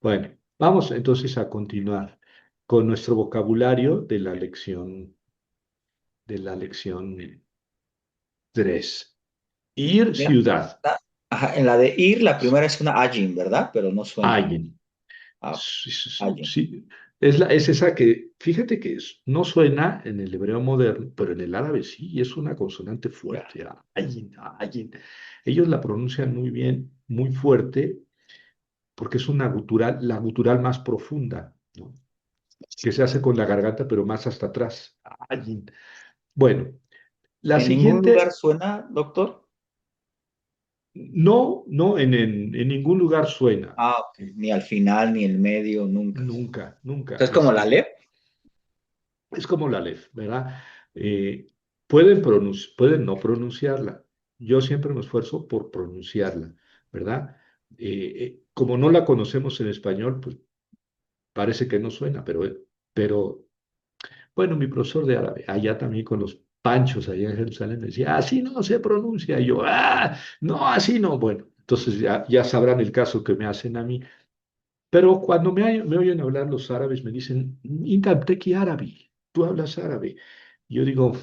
Bueno, vamos entonces a continuar con nuestro vocabulario de la lección 3. Ir, Mira, ciudad, ajá, en la de ir, la primera es una ajin, ¿verdad? Pero no suena. alguien. Ah, ok, Sí, sí, sí, ajin. sí. Es esa que, fíjate que no suena en el hebreo moderno, pero en el árabe sí, es una consonante Ya. fuerte. Ayin, ayin. Ellos la pronuncian muy bien, muy fuerte, porque es una gutural, la gutural más profunda, ¿no? Que se hace con la garganta, pero más hasta atrás. Ayin. Bueno, la ¿En ningún lugar siguiente, suena, doctor? no, no, en ningún lugar suena. Ah, ok. Ni al final, ni en medio, nunca. Nunca, nunca. Entonces, como la lep. Es como la LEF, ¿verdad? Pueden no pronunciarla. Yo siempre me esfuerzo por pronunciarla, ¿verdad? Como no la conocemos en español, pues parece que no suena, pero bueno, mi profesor de árabe, allá también con los panchos, allá en Jerusalén, me decía, así no se pronuncia. Y yo, no, así no. Bueno, entonces ya sabrán el caso que me hacen a mí. Pero cuando me oyen hablar los árabes, me dicen, Intabteki árabe, tú hablas árabe. Yo digo,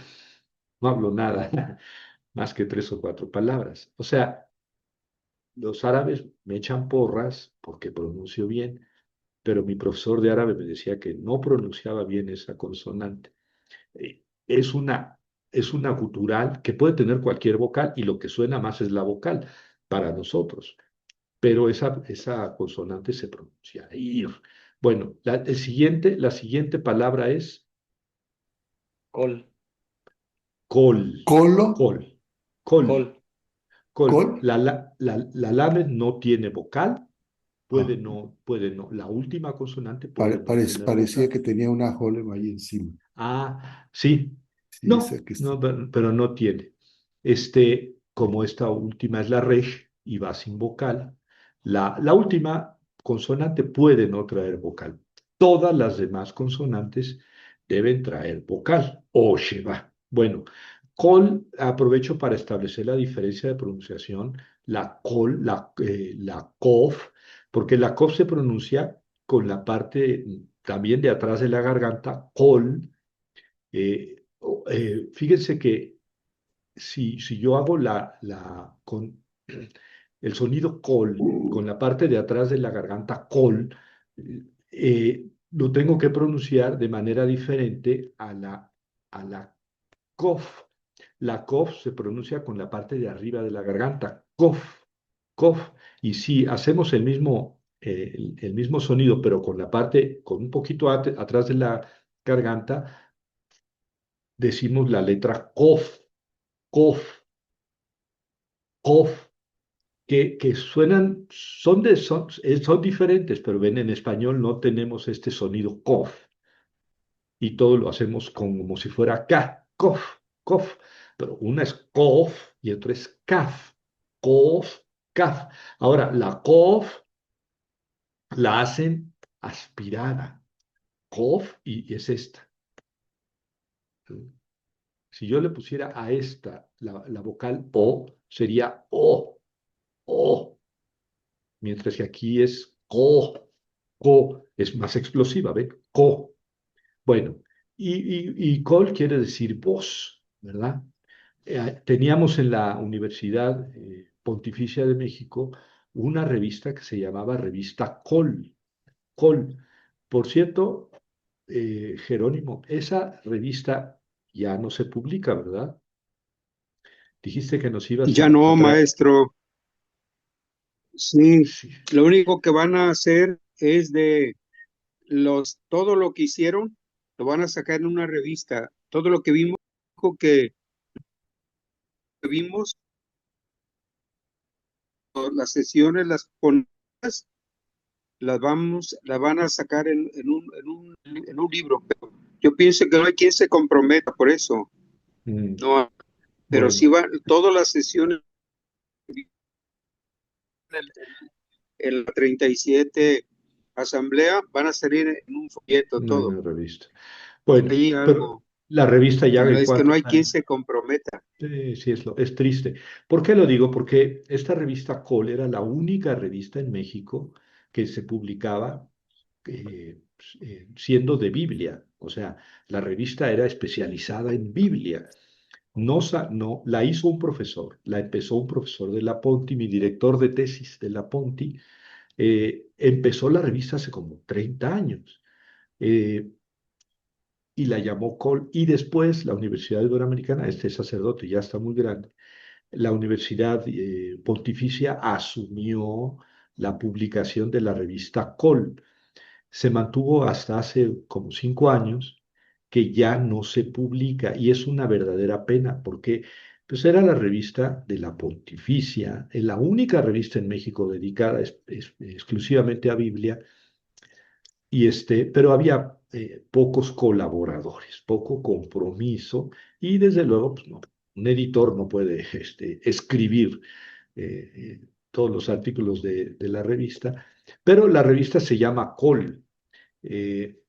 no hablo nada, más que tres o cuatro palabras. O sea, los árabes me echan porras porque pronuncio bien, pero mi profesor de árabe me decía que no pronunciaba bien esa consonante. Es una gutural que puede tener cualquier vocal y lo que suena más es la vocal para nosotros, pero esa consonante se pronuncia ir. Bueno, la siguiente palabra es Col, col, Colo, col, col. col. Col. col. La lamed no tiene vocal, Ah, puede no. La última consonante puede no tener parecía vocal. que tenía una Holem ahí encima. Sí. Sí, esa No, que está. no, pero no tiene. Como esta última es la rej y va sin vocal, la última consonante puede no traer vocal. Todas las demás consonantes deben traer vocal o sheva. Bueno, col, aprovecho para establecer la diferencia de pronunciación, la col, la cof, porque la cof se pronuncia con la parte también de atrás de la garganta, col. Fíjense que si yo hago con el sonido col, con la parte de atrás de la garganta col, lo tengo que pronunciar de manera diferente a la cof. La cof se pronuncia con la parte de arriba de la garganta, cof, cof. Y si hacemos el mismo sonido, pero con la parte, con un poquito atrás de la garganta, decimos la letra cof, cof, cof, que suenan, son diferentes, pero ven, en español no tenemos este sonido cof y todo lo hacemos como si fuera K, cof, cof, pero una es cof y otra es caf, cof, caf. Ahora, la cof la hacen aspirada, cof, y es esta. Si yo le pusiera a esta la vocal O, sería O, O, mientras que aquí es co, es más explosiva, ¿ven? Co. Bueno, y col quiere decir voz, ¿verdad? Teníamos en la Universidad Pontificia de México una revista que se llamaba Revista Col, Col. Por cierto, Jerónimo, esa revista ya no se publica, ¿verdad? Dijiste que nos ibas Ya a no, traer. maestro. Sí, Sí. lo único que van a hacer es todo lo que hicieron, lo van a sacar en una revista. Todo lo que vimos, que vimos, las sesiones, las ponencias, las van a sacar en un libro. Pero yo pienso que no hay quien se comprometa por eso. Mm, No, pero bueno. sí van, todas las sesiones en la 37 asamblea van a salir en un folleto No hay todo. una revista. Bueno, Hay pero algo. la revista ya No en es que no cuántos hay quien años. se comprometa. Sí, es triste. ¿Por qué lo digo? Porque esta revista Col era la única revista en México que se publicaba siendo de Biblia. O sea, la revista era especializada en Biblia. No, no, la hizo un profesor, la empezó un profesor de la Ponti, mi director de tesis de la Ponti, empezó la revista hace como 30 años. eh, y la llamó Col, y después la Universidad Iberoamericana, este sacerdote ya está muy grande, la Universidad Pontificia asumió la publicación de la revista Col. Se mantuvo hasta hace como 5 años que ya no se publica y es una verdadera pena porque pues era la revista de la Pontificia, es la única revista en México dedicada exclusivamente a Biblia pero había pocos colaboradores, poco compromiso y desde luego pues, no, un editor no puede escribir todos los artículos de la revista, pero la revista se llama Col, eh,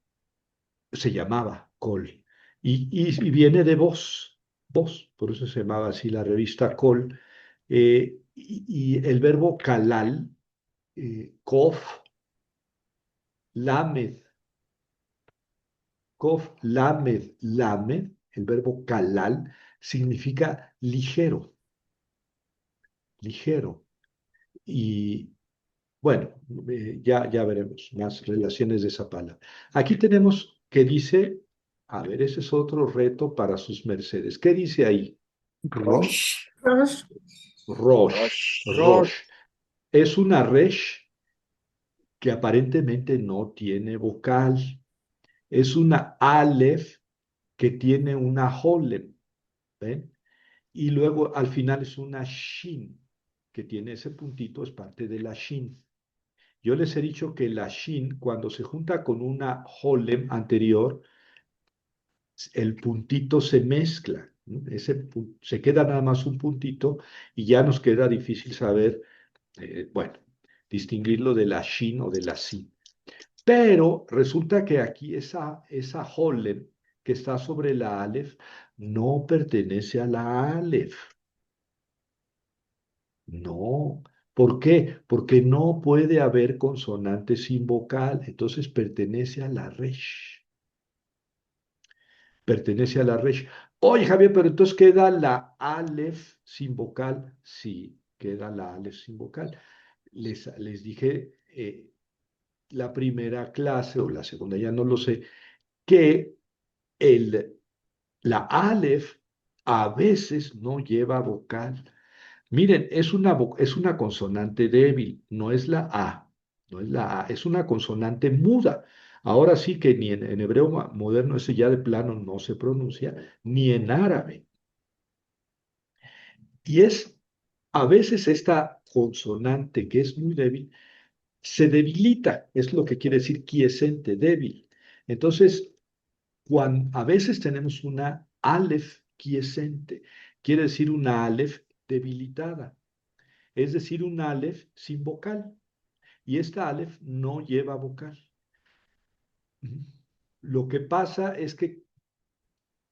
se llamaba Col y viene de voz, por eso se llamaba así la revista Col, y el verbo calal, kof, lamed, Kof, lamed, el verbo kalal, significa ligero, ligero. Y bueno, ya veremos más relaciones de esa palabra. Aquí tenemos que dice, a ver, ese es otro reto para sus mercedes. ¿Qué dice ahí? Rosh. Rosh. Rosh, Rosh. Rosh. Es una resh que aparentemente no tiene vocal. Es una aleph que tiene una holem. ¿Ven? Y luego al final es una shin, que tiene ese puntito, es parte de la shin. Yo les he dicho que la shin, cuando se junta con una holem anterior, el puntito se mezcla, ¿no? Se queda nada más un puntito y ya nos queda difícil saber, bueno, distinguirlo de la shin o de la sin. Pero resulta que aquí esa holem que está sobre la alef no pertenece a la alef. No. ¿Por qué? Porque no puede haber consonante sin vocal, entonces pertenece a la resh. Pertenece a la resh. Oye, Javier, pero entonces queda la alef sin vocal. Sí, queda la alef sin vocal. Les dije la primera clase o la segunda, ya no lo sé, que el, la alef a veces no lleva vocal. Miren, es una consonante débil, no es la A, no es la A, es una consonante muda. Ahora sí que ni en hebreo moderno ese ya de plano no se pronuncia, ni en árabe. Y a veces esta consonante que es muy débil, se debilita, es lo que quiere decir quiescente, débil. Entonces, a veces tenemos una alef quiescente, quiere decir una alef debilitada. Es decir, un alef sin vocal. Y esta alef no lleva vocal. Lo que pasa es que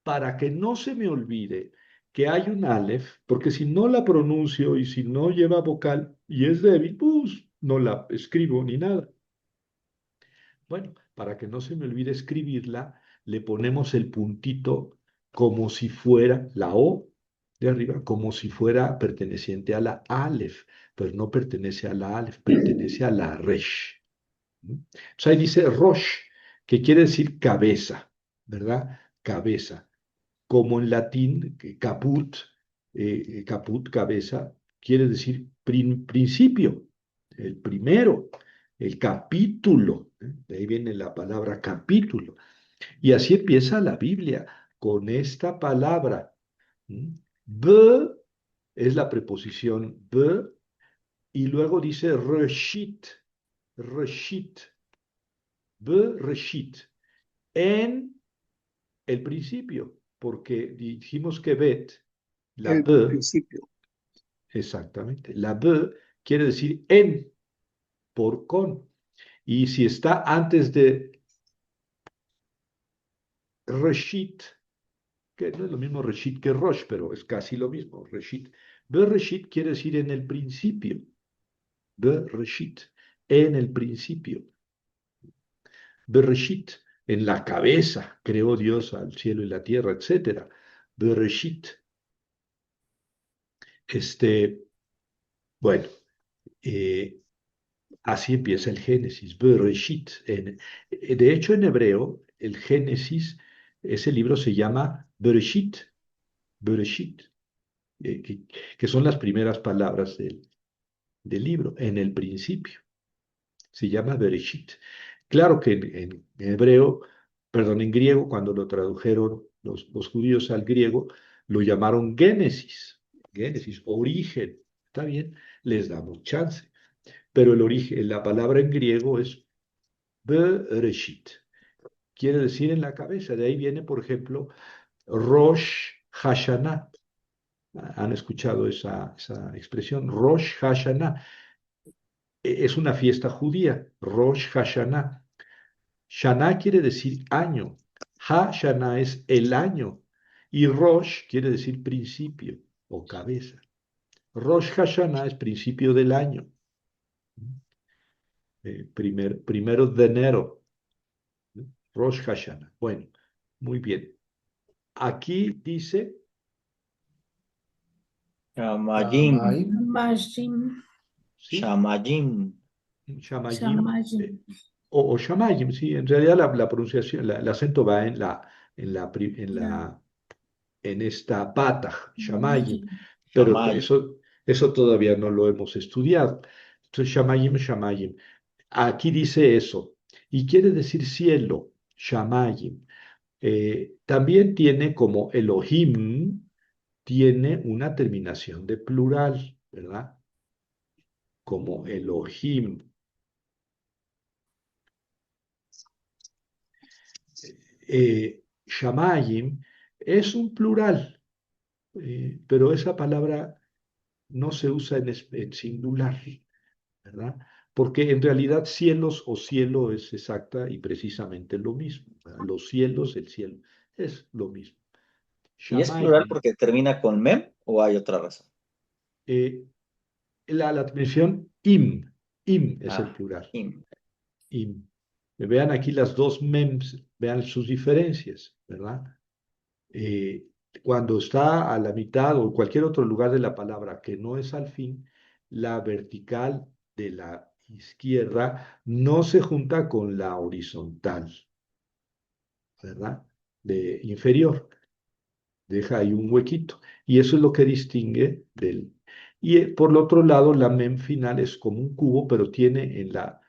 para que no se me olvide que hay un alef, porque si no la pronuncio y si no lleva vocal y es débil, pues no la escribo ni nada. Bueno, para que no se me olvide escribirla, le ponemos el puntito como si fuera la O de arriba, como si fuera perteneciente a la Aleph, pero no pertenece a la Aleph, pertenece a la Resh. Entonces ahí dice Rosh, que quiere decir cabeza, ¿verdad? Cabeza. Como en latín, caput, cabeza, quiere decir principio, el primero, el capítulo. De ahí viene la palabra capítulo. Y así empieza la Biblia, con esta palabra. B es la preposición B, y luego dice reshit, reshit, B, reshit, en el principio, porque dijimos que bet, la El B, principio. exactamente, la B quiere decir en, por con. Y si está antes de reshit, que no es lo mismo reshit que rosh, pero es casi lo mismo, reshit. B, reshit quiere decir en el principio, B, reshit. en el principio. Bereshit, en la cabeza creó Dios al cielo y la tierra, etcétera. Bereshit. Bueno, eh, así empieza el Génesis, Bereshit. De hecho, en hebreo, el Génesis, ese libro se llama Bereshit, Bereshit, que son las primeras palabras del libro, en el principio. Se llama Bereshit. Claro que en hebreo, perdón, en griego, cuando lo tradujeron los judíos al griego, lo llamaron Génesis, Génesis, origen. Está bien, les damos chance. Pero el origen, la palabra en griego es Bereshit, quiere decir en la cabeza. De ahí viene, por ejemplo, Rosh Hashanah. ¿Han escuchado esa expresión? Rosh Hashanah. Es una fiesta judía, Rosh Hashanah. Shana quiere decir año. Hashanah es el año. Y Rosh quiere decir principio o cabeza. Rosh Hashanah es principio del año. Primero de enero. Rosh Hashanah. Bueno, muy bien. Aquí dice Shamayim. Shamaim, Mashim, ¿sí? Shamayim. Shamayim Shamayim. o Shamayim, sí. En realidad la pronunciación, el acento va Ya, en esta pata, Shamayim, Shamayim. pero Shamay. eso todavía no lo hemos estudiado. Entonces, Shamayim, Shamayim. Aquí dice eso, y quiere decir cielo, Shamayim. También tiene como Elohim, tiene una terminación de plural, ¿verdad? Como Elohim. Shamayim es un plural, pero esa palabra no se usa en singular, ¿verdad? Porque en realidad cielos o cielo es exacta y precisamente lo mismo, ¿verdad? Los cielos, el cielo, es lo mismo. ¿Y es plural Shamayim, porque termina con mem o hay otra razón? eh, la terminación im es el Ah, plural, im. im. Vean aquí las dos mems, vean sus diferencias, ¿verdad? eh, Cuando está a la mitad o en cualquier otro lugar de la palabra que no es al fin, la vertical de la izquierda no se junta con la horizontal, ¿verdad? De inferior, deja ahí un huequito. Y eso es lo que distingue del... Y por el otro lado, la mem final es como un cubo, pero tiene en la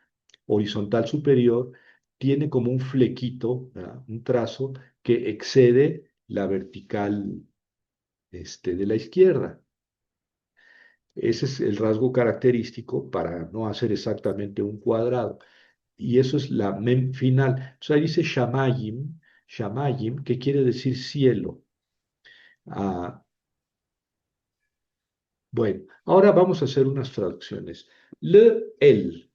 horizontal superior, tiene como un flequito, ¿verdad? Un trazo que excede la vertical de la izquierda. Ese es el rasgo característico para no hacer exactamente un cuadrado. Y eso es la mem final. Entonces ahí dice shamayim, shamayim, que quiere decir cielo. Ah, bueno, ahora vamos a hacer unas traducciones. El.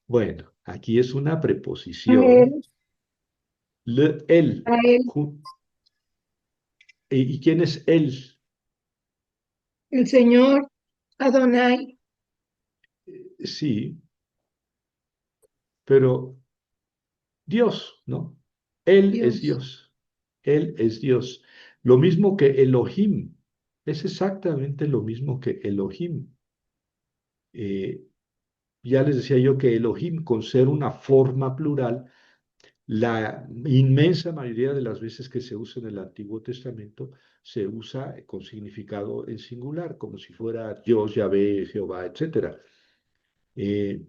Bueno, aquí es una A preposición. él, El. a él, ¿Y quién es él? el Señor Adonai, Sí, pero Dios, ¿no? Él es Dios. Dios. Él es Dios. Lo mismo que Elohim. Es exactamente lo mismo que Elohim. Eh, ya les decía yo que Elohim, con ser una forma plural, la inmensa mayoría de las veces que se usa en el Antiguo Testamento, se usa con significado en singular, como si fuera Dios, Yahvé, Jehová, etcétera. Eh,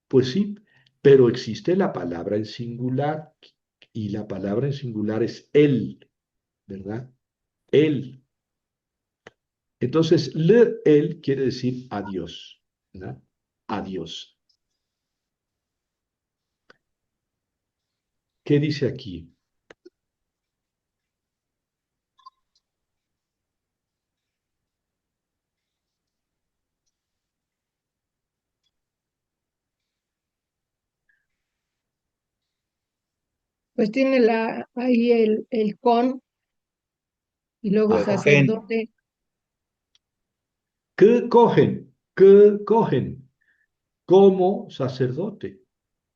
Pues sí, pero existe la palabra en singular y la palabra en singular es él, ¿verdad? Él. Entonces, él quiere decir adiós, ¿verdad? Adiós. ¿Qué dice aquí? Pues tiene ahí el con, Y luego Ajá. sacerdote, ¿Qué cogen? ¿Qué cogen? Como sacerdote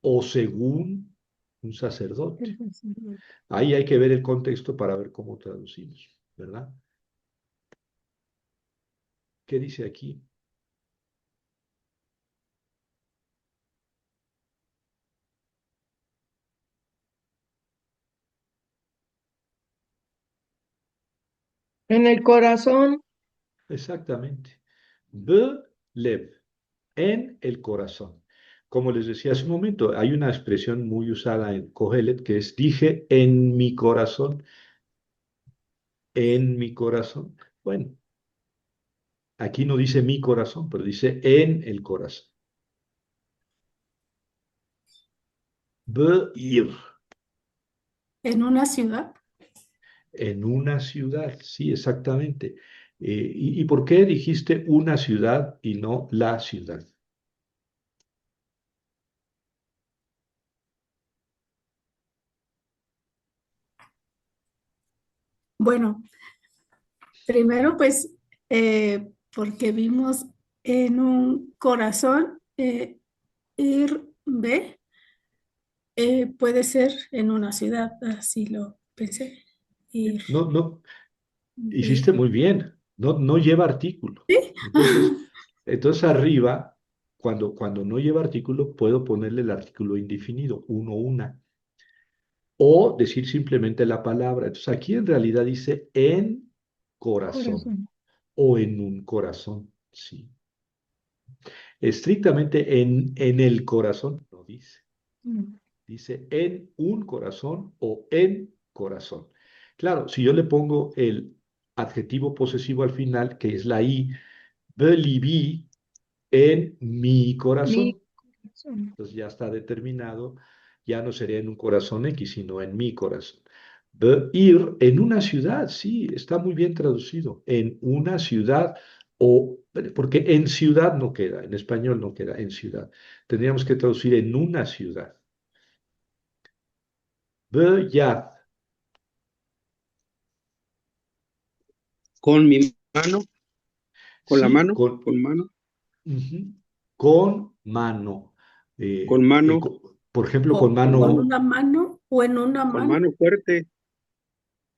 o según un sacerdote. el sacerdote. Ahí hay que ver el contexto para ver cómo traducimos, ¿verdad? ¿Qué dice aquí? En el corazón, Exactamente. Belev, en el corazón. Como les decía hace un momento, hay una expresión muy usada en Kohelet que es dije en mi corazón, en mi corazón. Bueno, aquí no dice mi corazón, pero dice en el corazón. Beir, en una ciudad. en una ciudad, sí, exactamente. ¿Y por qué dijiste una ciudad y no la ciudad? Bueno, primero pues porque vimos en un corazón ir, ve, puede ser en una ciudad, así lo pensé. Ir, No, no, hiciste ve. muy bien. No, no lleva artículo. ¿Sí? Entonces arriba, cuando no lleva artículo, puedo ponerle el artículo indefinido, uno, una, o decir simplemente la palabra. Entonces aquí en realidad dice en corazón corazón. o en un corazón, sí. Estrictamente en el corazón, no dice. Mm. Dice en un corazón o en corazón. Claro, si yo le pongo el adjetivo posesivo al final, que es la I, beliví en mi Mi corazón. corazón. Entonces ya está determinado, ya no sería en un corazón X, sino en mi corazón. Ir en una ciudad, sí, está muy bien traducido. En una ciudad, o porque en ciudad no queda, en español no queda en ciudad. Tendríamos que traducir en una ciudad. Yad, Con mi mano, con la sí, mano, con mano, ujú, con mano. con mano, Por ejemplo, con O con mano. una mano o en una con mano. mano fuerte.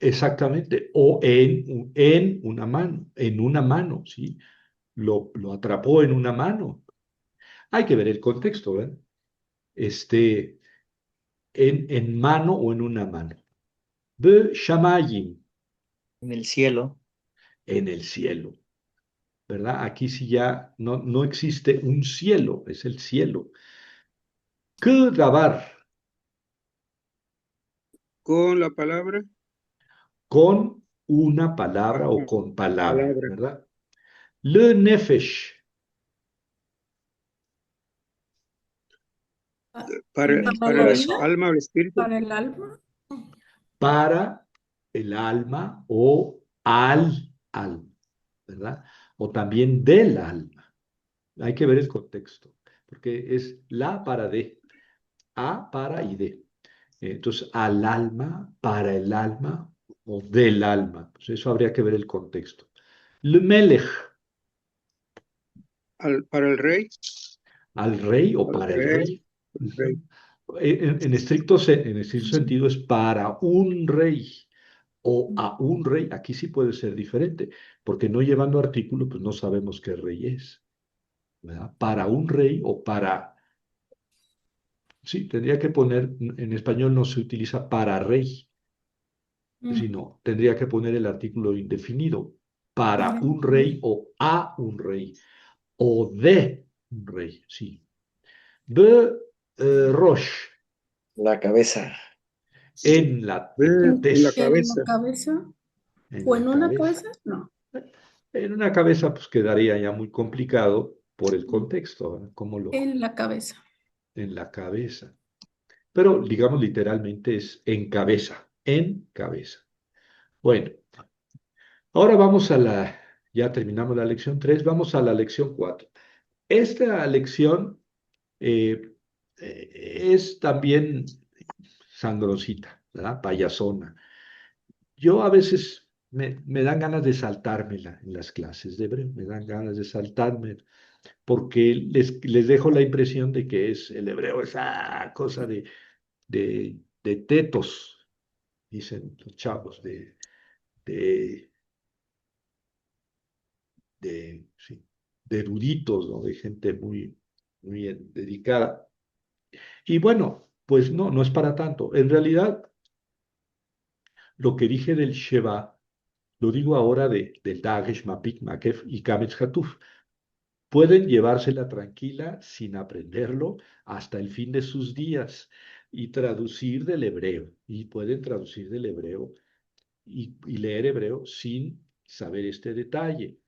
Exactamente, o en una mano, ¿sí? Lo atrapó en una mano. Hay que ver el contexto, ¿verdad? Este, en mano o en una mano. Shamayim, En el cielo. en el cielo, ¿verdad? Aquí sí ya no existe un cielo, es el cielo. Dabar, Con la palabra, con una palabra o ajá, con palabra, palabra. ¿verdad? Le nefesh, Para El la vida, corazón. Alma o el espíritu. para el alma. para el alma o al alma, ¿verdad? O también del alma. Hay que ver el contexto, porque es la para de, a para y de. Entonces, al alma, para el alma o del alma. Pues eso habría que ver el contexto. Le melech, Para el rey, al rey o para el para el rey, rey. el rey. Ujú. En estricto sentido es para un rey o a un rey. Aquí sí puede ser diferente, porque no llevando artículo, pues no sabemos qué rey es, ¿verdad? Para un rey o para. Sí, tendría que poner, en español no se utiliza para rey, Mm, sino tendría que poner el artículo indefinido, para para un rey o a un rey, o de un rey, sí. De Roche, La cabeza. en la En la tez, en la cabeza. cabeza en o en la una cabeza. cabeza, no. En una cabeza, pues quedaría ya muy complicado por el contexto, ¿verdad? ¿Cómo lo? En la cabeza. En la cabeza. Pero digamos literalmente es en cabeza, en cabeza. Bueno, ahora vamos ya terminamos la lección 3, vamos a la lección 4. Esta lección eh, es también sangrosita, ¿verdad? Payasona. Yo a veces me dan ganas de saltármela en las clases de hebreo, me dan ganas de saltarme, porque les dejo la impresión de que es el hebreo, esa cosa de tetos, dicen los chavos, de, sí, de eruditos, ¿no? De gente muy dedicada. Y bueno, pues no, no es para tanto. En realidad, lo que dije del Sheba, lo digo ahora del Dagesh, Mapik, Makef y Kametz Hatuf. Pueden llevársela tranquila sin aprenderlo hasta el fin de sus días y traducir del hebreo. Y pueden traducir del hebreo y leer hebreo sin saber este detalle.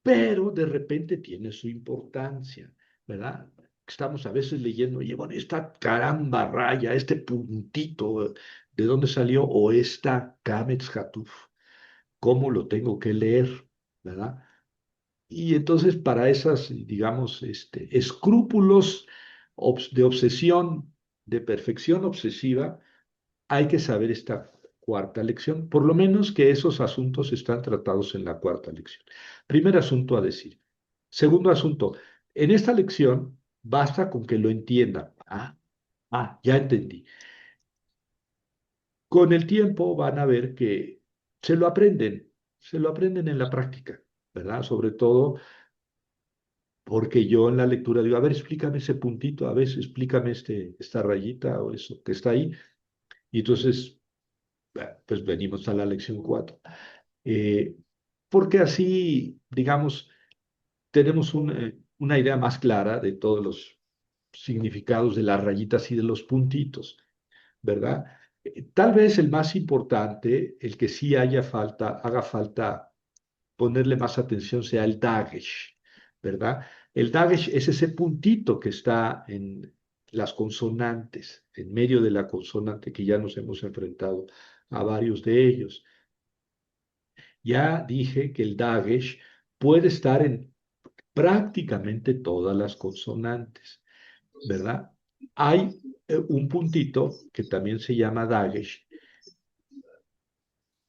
Pero de repente tiene su importancia, ¿verdad? Estamos a veces leyendo, oye, bueno, esta caramba raya, este puntito, ¿de dónde salió? O esta Kametz Hatuf, ¿cómo lo tengo que leer? ¿Verdad? Y entonces para esas, digamos, escrúpulos de obsesión, de perfección obsesiva, hay que saber esta cuarta lección, por lo menos que esos asuntos están tratados en la cuarta lección. Primer asunto a decir. Segundo asunto, en esta lección basta con que lo entiendan. Ya entendí. Con el tiempo van a ver que se lo aprenden en la práctica, ¿verdad? Sobre todo porque yo en la lectura digo, a ver, explícame ese puntito, a ver, explícame esta rayita o eso que está ahí. Y entonces, pues venimos a la lección 4. Eh, Porque así, digamos, tenemos una idea más clara de todos los significados de las rayitas y de los puntitos, ¿verdad? Tal vez el más importante, el que sí haga falta ponerle más atención sea el Dagesh, ¿verdad? El Dagesh es ese puntito que está en las consonantes, en medio de la consonante, que ya nos hemos enfrentado a varios de ellos. Ya dije que el Dagesh puede estar en prácticamente todas las consonantes, ¿verdad? Hay un puntito que también se llama Dagesh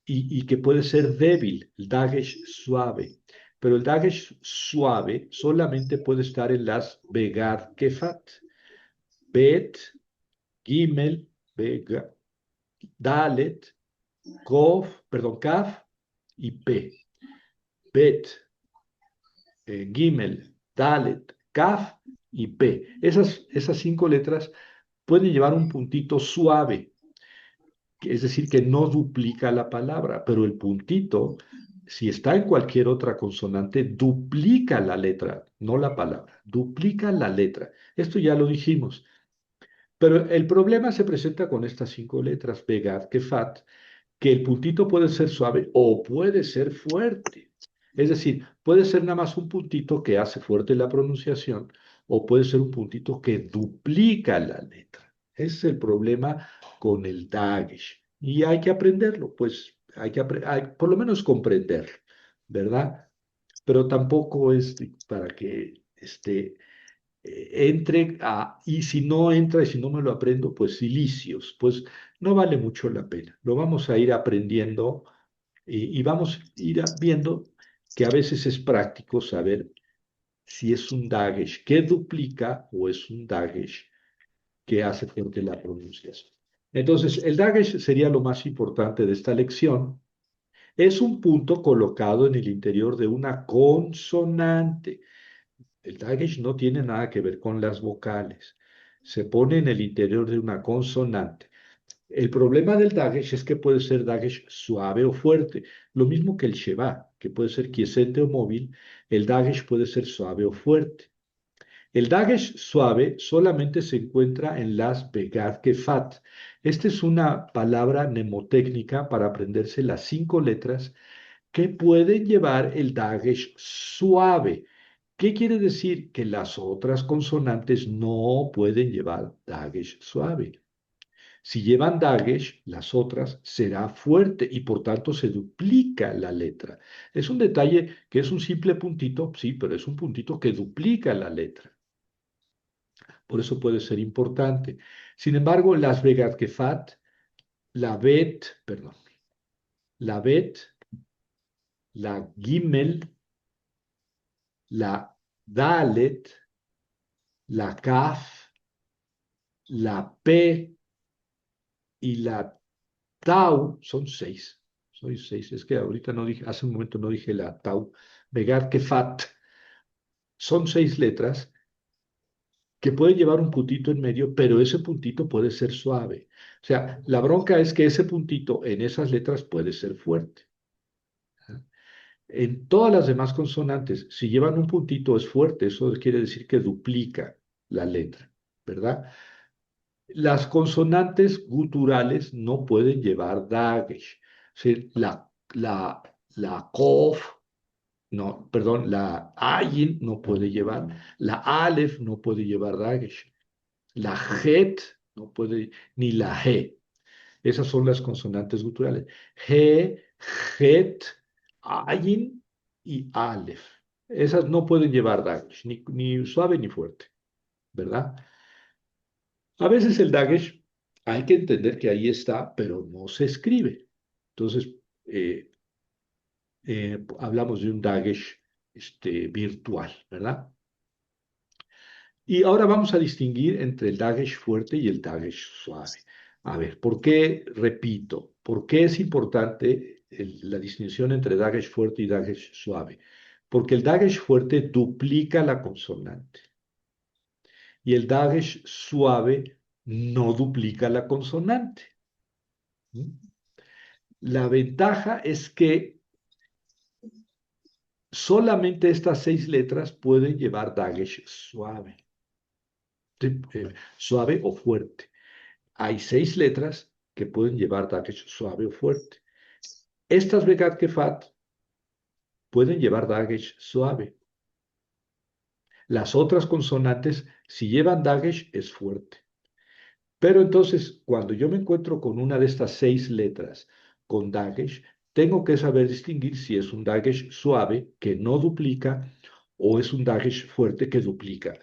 y que puede ser débil, el Dagesh suave. Pero el Dagesh suave solamente puede estar en las Begad Kefat, Bet, Gimel, Bega, Dalet, Kaf y P. Bet, Gimel, Dalet, Kaf y P. Esas 5 letras pueden llevar un puntito suave, es decir, que no duplica la palabra, pero el puntito, si está en cualquier otra consonante, duplica la letra, no la palabra, duplica la letra. Esto ya lo dijimos. Pero el problema se presenta con estas 5 letras, Begad, Kefat, que el puntito puede ser suave o puede ser fuerte. Es decir, puede ser nada más un puntito que hace fuerte la pronunciación o puede ser un puntito que duplica la letra. Ese es el problema con el Dagesh. Y hay que aprenderlo, pues hay por lo menos comprenderlo, ¿verdad? Pero tampoco es para que y si no entra y si no me lo aprendo, pues silicios, pues no vale mucho la pena. Lo vamos a ir aprendiendo y vamos a ir viendo que a veces es práctico saber si es un Dagesh que duplica o es un Dagesh que hace fuerte la pronunciación. Entonces, el Dagesh sería lo más importante de esta lección. Es un punto colocado en el interior de una consonante. El Dagesh no tiene nada que ver con las vocales. Se pone en el interior de una consonante. El problema del Dagesh es que puede ser Dagesh suave o fuerte. Lo mismo que el Sheba, que puede ser quiescente o móvil. El Dagesh puede ser suave o fuerte. El Dagesh suave solamente se encuentra en las Begad Kefat. Esta es una palabra mnemotécnica para aprenderse las 5 letras que pueden llevar el Dagesh suave. ¿Qué quiere decir? Que las otras consonantes no pueden llevar Dagesh suave. Si llevan Dagesh, las otras será fuerte y por tanto se duplica la letra. Es un detalle que es un simple puntito, sí, pero es un puntito que duplica la letra. Por eso puede ser importante. Sin embargo, las Begad Kefat la bet, perdón, la bet, la gimel, la dalet, la kaf, la pe y la tau, son seis. Son seis. Es que ahorita no dije, hace un momento no dije la tau. Begar que fat. Son seis letras que pueden llevar un puntito en medio, pero ese puntito puede ser suave. O sea, la bronca es que ese puntito en esas letras puede ser fuerte. En todas las demás consonantes, si llevan un puntito es fuerte, eso quiere decir que duplica la letra, ¿verdad? Las consonantes guturales no pueden llevar dagesh. Sí, la kof, no, perdón, la ayin no puede llevar, la alef no puede llevar dagesh, la het no puede, ni la he. Esas son las consonantes guturales. He, het, ayin y alef. Esas no pueden llevar dagesh, ni suave ni fuerte, ¿verdad? A veces el Dagesh hay que entender que ahí está, pero no se escribe. Entonces, eh, hablamos de un Dagesh virtual, ¿verdad? Y ahora vamos a distinguir entre el Dagesh fuerte y el Dagesh suave. A ver, ¿por qué, repito, por qué es importante la distinción entre Dagesh fuerte y Dagesh suave? Porque el Dagesh fuerte duplica la consonante y el Dagesh suave no duplica la consonante. La ventaja es que solamente estas seis letras pueden llevar Dagesh suave, suave o fuerte. Hay seis letras que pueden llevar Dagesh suave o fuerte. Estas Begat Kefat pueden llevar Dagesh suave. Las otras consonantes, si llevan Dagesh, es fuerte. Pero entonces, cuando yo me encuentro con una de estas seis letras con Dagesh, tengo que saber distinguir si es un Dagesh suave que no duplica o es un Dagesh fuerte que duplica.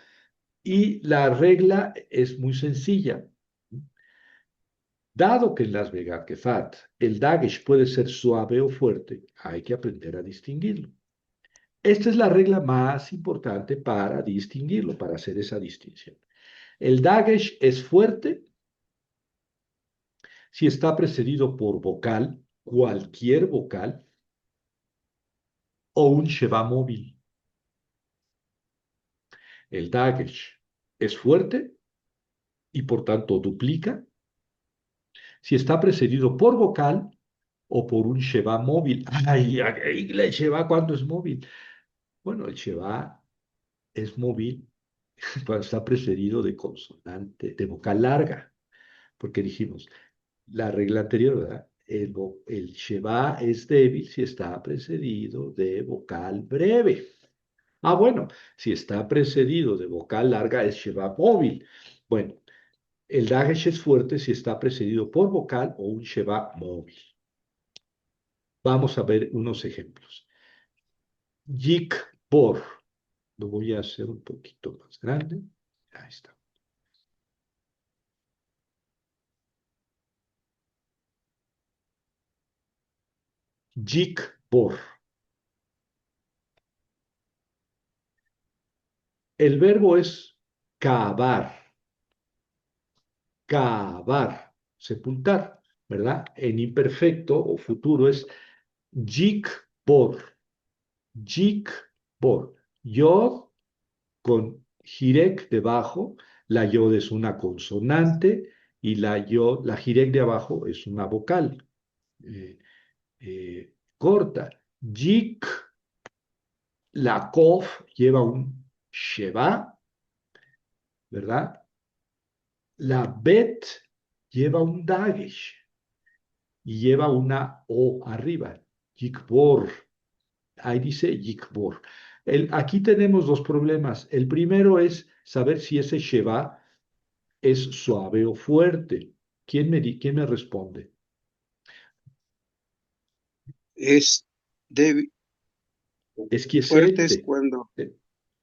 Y la regla es muy sencilla. Dado que en las Begat Kefat el Dagesh puede ser suave o fuerte, hay que aprender a distinguirlo. Esta es la regla más importante para distinguirlo, para hacer esa distinción. El Dagesh es fuerte si está precedido por vocal, cualquier vocal, o un Sheva móvil. El Dagesh es fuerte y por tanto duplica si está precedido por vocal o por un Sheva móvil. Ay, el Sheva, ¿cuándo es móvil? Bueno, el Sheva es móvil cuando está precedido de consonante, de vocal larga, porque dijimos, la regla anterior, ¿verdad? El Sheva es débil si está precedido de vocal breve. Ah, bueno, si está precedido de vocal larga es Sheva móvil. Bueno, el Dagesh es fuerte si está precedido por vocal o un Sheva móvil. Vamos a ver unos ejemplos. Yik por. Lo voy a hacer un poquito más grande. Ahí está. Yik por. El verbo es cavar. Cavar, sepultar, ¿verdad? En imperfecto o futuro es yik por. Yik por. Yod con jirek debajo. La yod es una consonante y la jirek de abajo es una vocal corta. Yik, la kof lleva un sheva, ¿verdad? La bet lleva un dagesh y lleva una o arriba. Yikbor. Ahí dice Yikbor. Aquí tenemos dos problemas. El primero es saber si ese Sheva es suave o fuerte. ¿Quién me responde? Es débil, Es fuerte es quiescente. cuando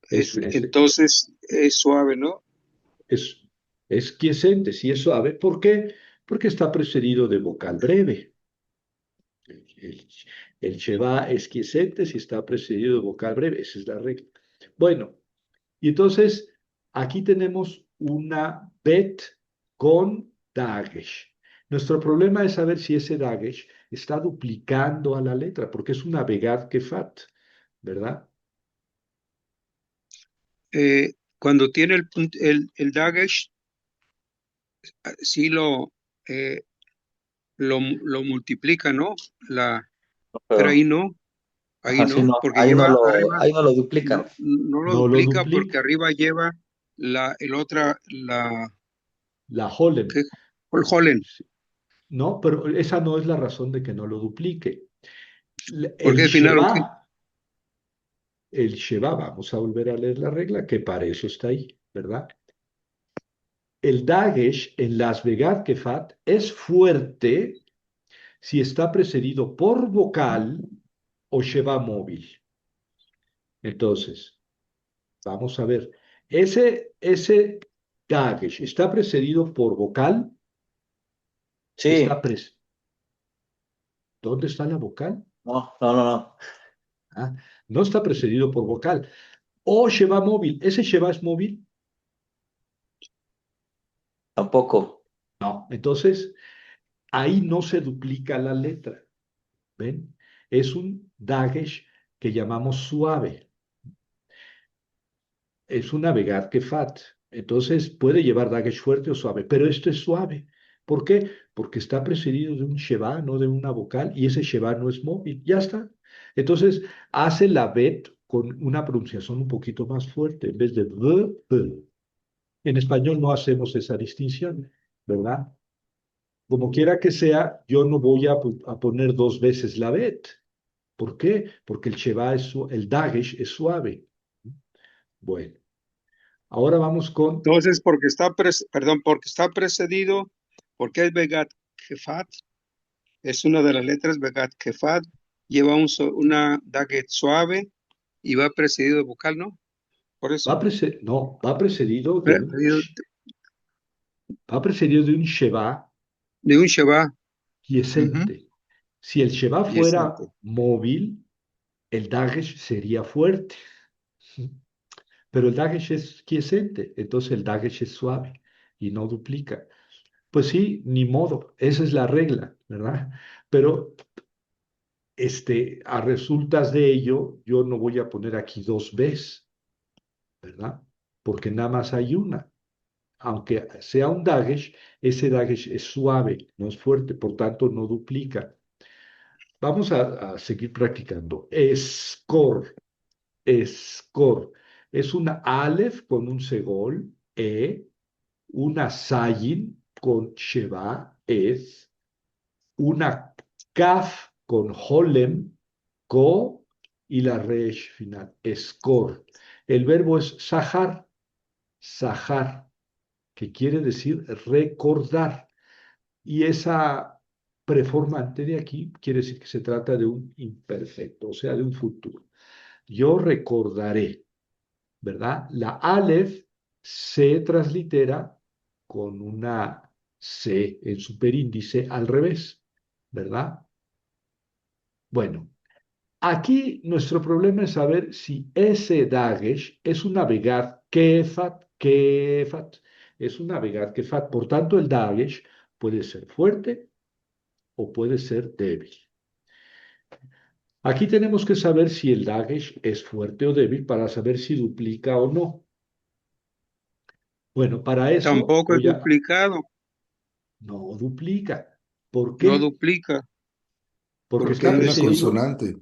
Es, entonces es suave, ¿no? es, es quiescente, sí es suave. ¿Por qué? Porque está precedido de vocal breve. El, el Sheba es quiescente si está precedido de vocal breve. Esa es la regla. Bueno, y entonces aquí tenemos una bet con dagesh. Nuestro problema es saber si ese dagesh está duplicando a la letra, porque es una begad kefat, ¿verdad? Cuando tiene el dagesh, sí lo multiplica, ¿no? Pero Pero, ahí ajá, sí, no, no, porque lleva arriba, ahí no lo duplican. no lo No lo duplica porque duplica. arriba lleva La holem. ¿qué? El Holen. Sí. No, pero esa no es la razón de que no lo duplique. ¿Por El qué al final o qué? Sheba, el Sheba, vamos a volver a leer la regla, que para eso está ahí, ¿verdad? El Dagesh en las Begad Kefat es fuerte si está precedido por vocal o Sheba móvil. Entonces, vamos a ver. Ese Dagesh está precedido por vocal. Sí, ¿Dónde está la vocal? no. Ah, no está precedido por vocal. O Sheba móvil. ¿Ese Sheba es móvil? Tampoco. No. Entonces, ahí no se duplica la letra. ¿Ven? Es un Dagesh que llamamos suave. Es una Begad Kefat. Entonces puede llevar Dagesh fuerte o suave, pero esto es suave. ¿Por qué? Porque está precedido de un Sheba, no de una vocal, y ese Sheba no es móvil. Ya está. Entonces hace la Bet con una pronunciación un poquito más fuerte, en vez de V, V. En español no hacemos esa distinción, ¿verdad? Como quiera que sea, yo no voy a poner dos veces la Bet. ¿Por qué? Porque el Sheba el Dagesh es suave. Bueno, ahora vamos con Entonces, porque está precedido, porque es Begat Kefat, es una de las letras Begat Kefat, lleva una daget suave y va precedido de vocal, ¿no? Por eso. No, Precedido va precedido de un Sheba de un Sheba. Ujú, quiescente. Si el Sheba y es fuera móvil, el Dagesh sería fuerte. Pero el Dagesh es quiescente, entonces el Dagesh es suave y no duplica. Pues sí, ni modo, esa es la regla, ¿verdad? Pero a resultas de ello, yo no voy a poner aquí dos Bs, ¿verdad? Porque nada más hay una. Aunque sea un Dagesh, ese Dagesh es suave, no es fuerte, por tanto no duplica. Vamos a seguir practicando. Escor, escor. Es una Aleph con un segol, una Sayin con Sheba, una Kaf con Holem, Ko y la Resh final. Escor. El verbo es Sahar, Sahar, que quiere decir recordar. Y esa preformante de aquí quiere decir que se trata de un imperfecto, o sea, de un futuro. Yo recordaré, ¿verdad? La Aleph se translitera con una C en superíndice al revés, ¿verdad? Bueno, aquí nuestro problema es saber si ese Dagesh es un navegar Kefat, es un navegar Kefat. Por tanto, el Dagesh puede ser fuerte o puede ser débil. Aquí tenemos que saber si el Dagesh es fuerte o débil para saber si duplica o no. Bueno, para eso tampoco es voy a... duplicado, No duplica. ¿Por no qué? duplica, Porque porque está Es una precedido, consonante.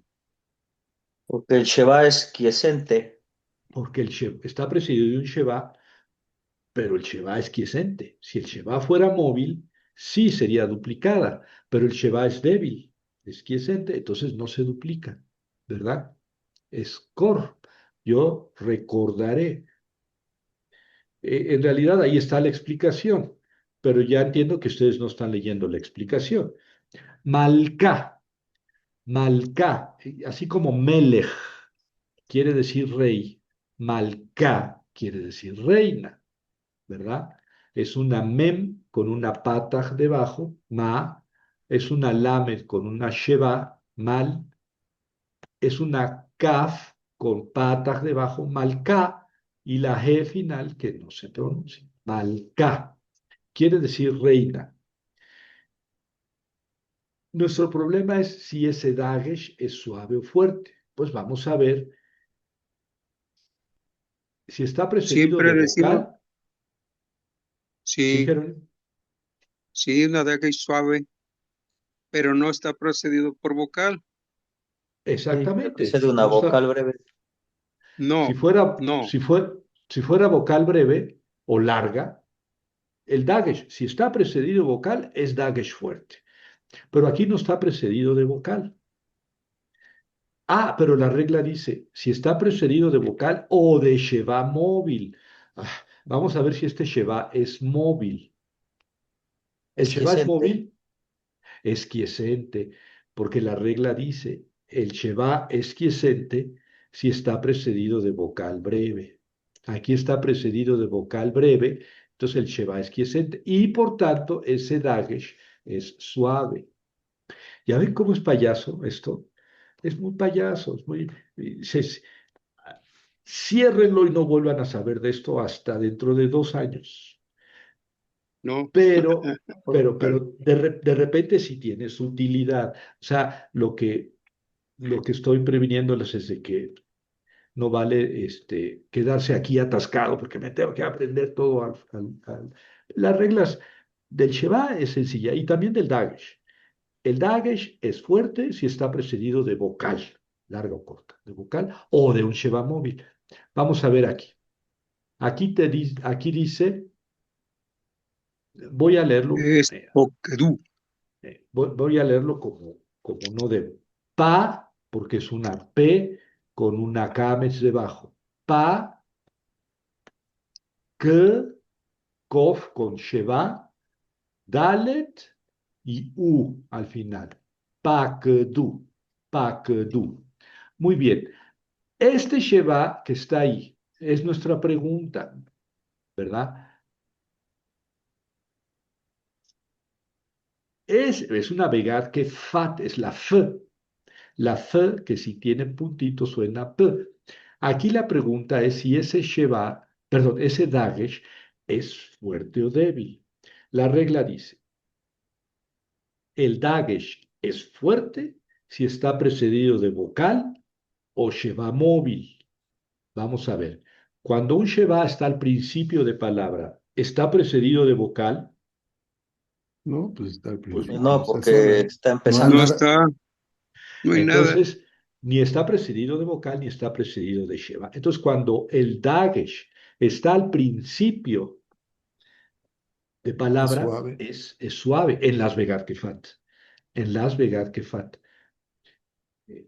Porque el Sheba es quiescente. porque está precedido de un Sheba, pero el Sheba es quiescente. Si el Sheba fuera móvil, sí sería duplicada, pero el Sheba es débil, es quiescente, entonces no se duplica, ¿verdad? Es cor. Yo recordaré. En realidad ahí está la explicación, pero ya entiendo que ustedes no están leyendo la explicación. Malca, Malca, así como Melech quiere decir rey, Malca quiere decir reina, ¿verdad? Es una mem con una pataj debajo, ma, es una lamed con una sheva, mal, es una kaf con patas debajo, malka, y la G final que no se pronuncia, malka, quiere decir reina. Nuestro problema es si ese dagesh es suave o fuerte. Pues vamos a ver si está precedido de Siempre decimos, vocal. ¿Sí, sí, Jerónimo? sí, una daga suave, pero no está precedido por vocal. Sí, que Exactamente. precede una No vocal está, breve. si No, fuera, no. si fue- si fuera vocal breve o larga, el dagesh, si está precedido de vocal, es dagesh fuerte. Pero aquí no está precedido de vocal. Ah, pero la regla dice, si está precedido de vocal o de sheva móvil. Vamos a ver si este sheva es móvil. ¿El Es sheva es quiescente. móvil? Es quiescente, porque la regla dice, el sheva es quiescente si está precedido de vocal breve. Aquí está precedido de vocal breve, entonces el sheva es quiescente y por tanto ese dagesh es suave. ¿Ya ven cómo es payaso esto? Es muy payaso, es muy... Ciérrenlo y no vuelvan a saber de esto hasta dentro de 2 años. No. Pero, Por vocal. pero de repente sí tiene su utilidad. O sea, lo que estoy previniéndoles es de que no vale quedarse aquí atascado porque me tengo que aprender todo. Las reglas del Sheva es sencilla y también del Dagesh. El Dagesh es fuerte si está precedido de vocal, larga o corta, de vocal o de un Sheva móvil. Vamos a ver aquí. Aquí dice, voy a leerlo, Es poquedú. voy a leerlo como no debo. Pa, porque es una P con una Kamesh debajo. Pa, K, Kof con Sheva, Dalet y U al final. Pakdu, Pakdu. Muy bien. Este Sheva que está ahí es nuestra pregunta, ¿verdad? Es una Begat que Fat, es la F. La F que si tiene puntito suena P. Aquí la pregunta es si ese Sheva, perdón, ese Dagesh es fuerte o débil. La regla dice, el Dagesh es fuerte si está precedido de vocal o Sheva móvil. Vamos a ver. Cuando un Sheva está al principio de palabra, ¿está precedido de vocal? No, pues está al Pues principio, No, no. está porque sola. está No hay empezando. No nada. está, no hay nada. Entonces, ni está precedido de vocal ni está precedido de Sheva. Entonces, cuando el Dagesh está al principio de Es palabra, suave. es suave en las Begat Kefat. En las Begat Kefat.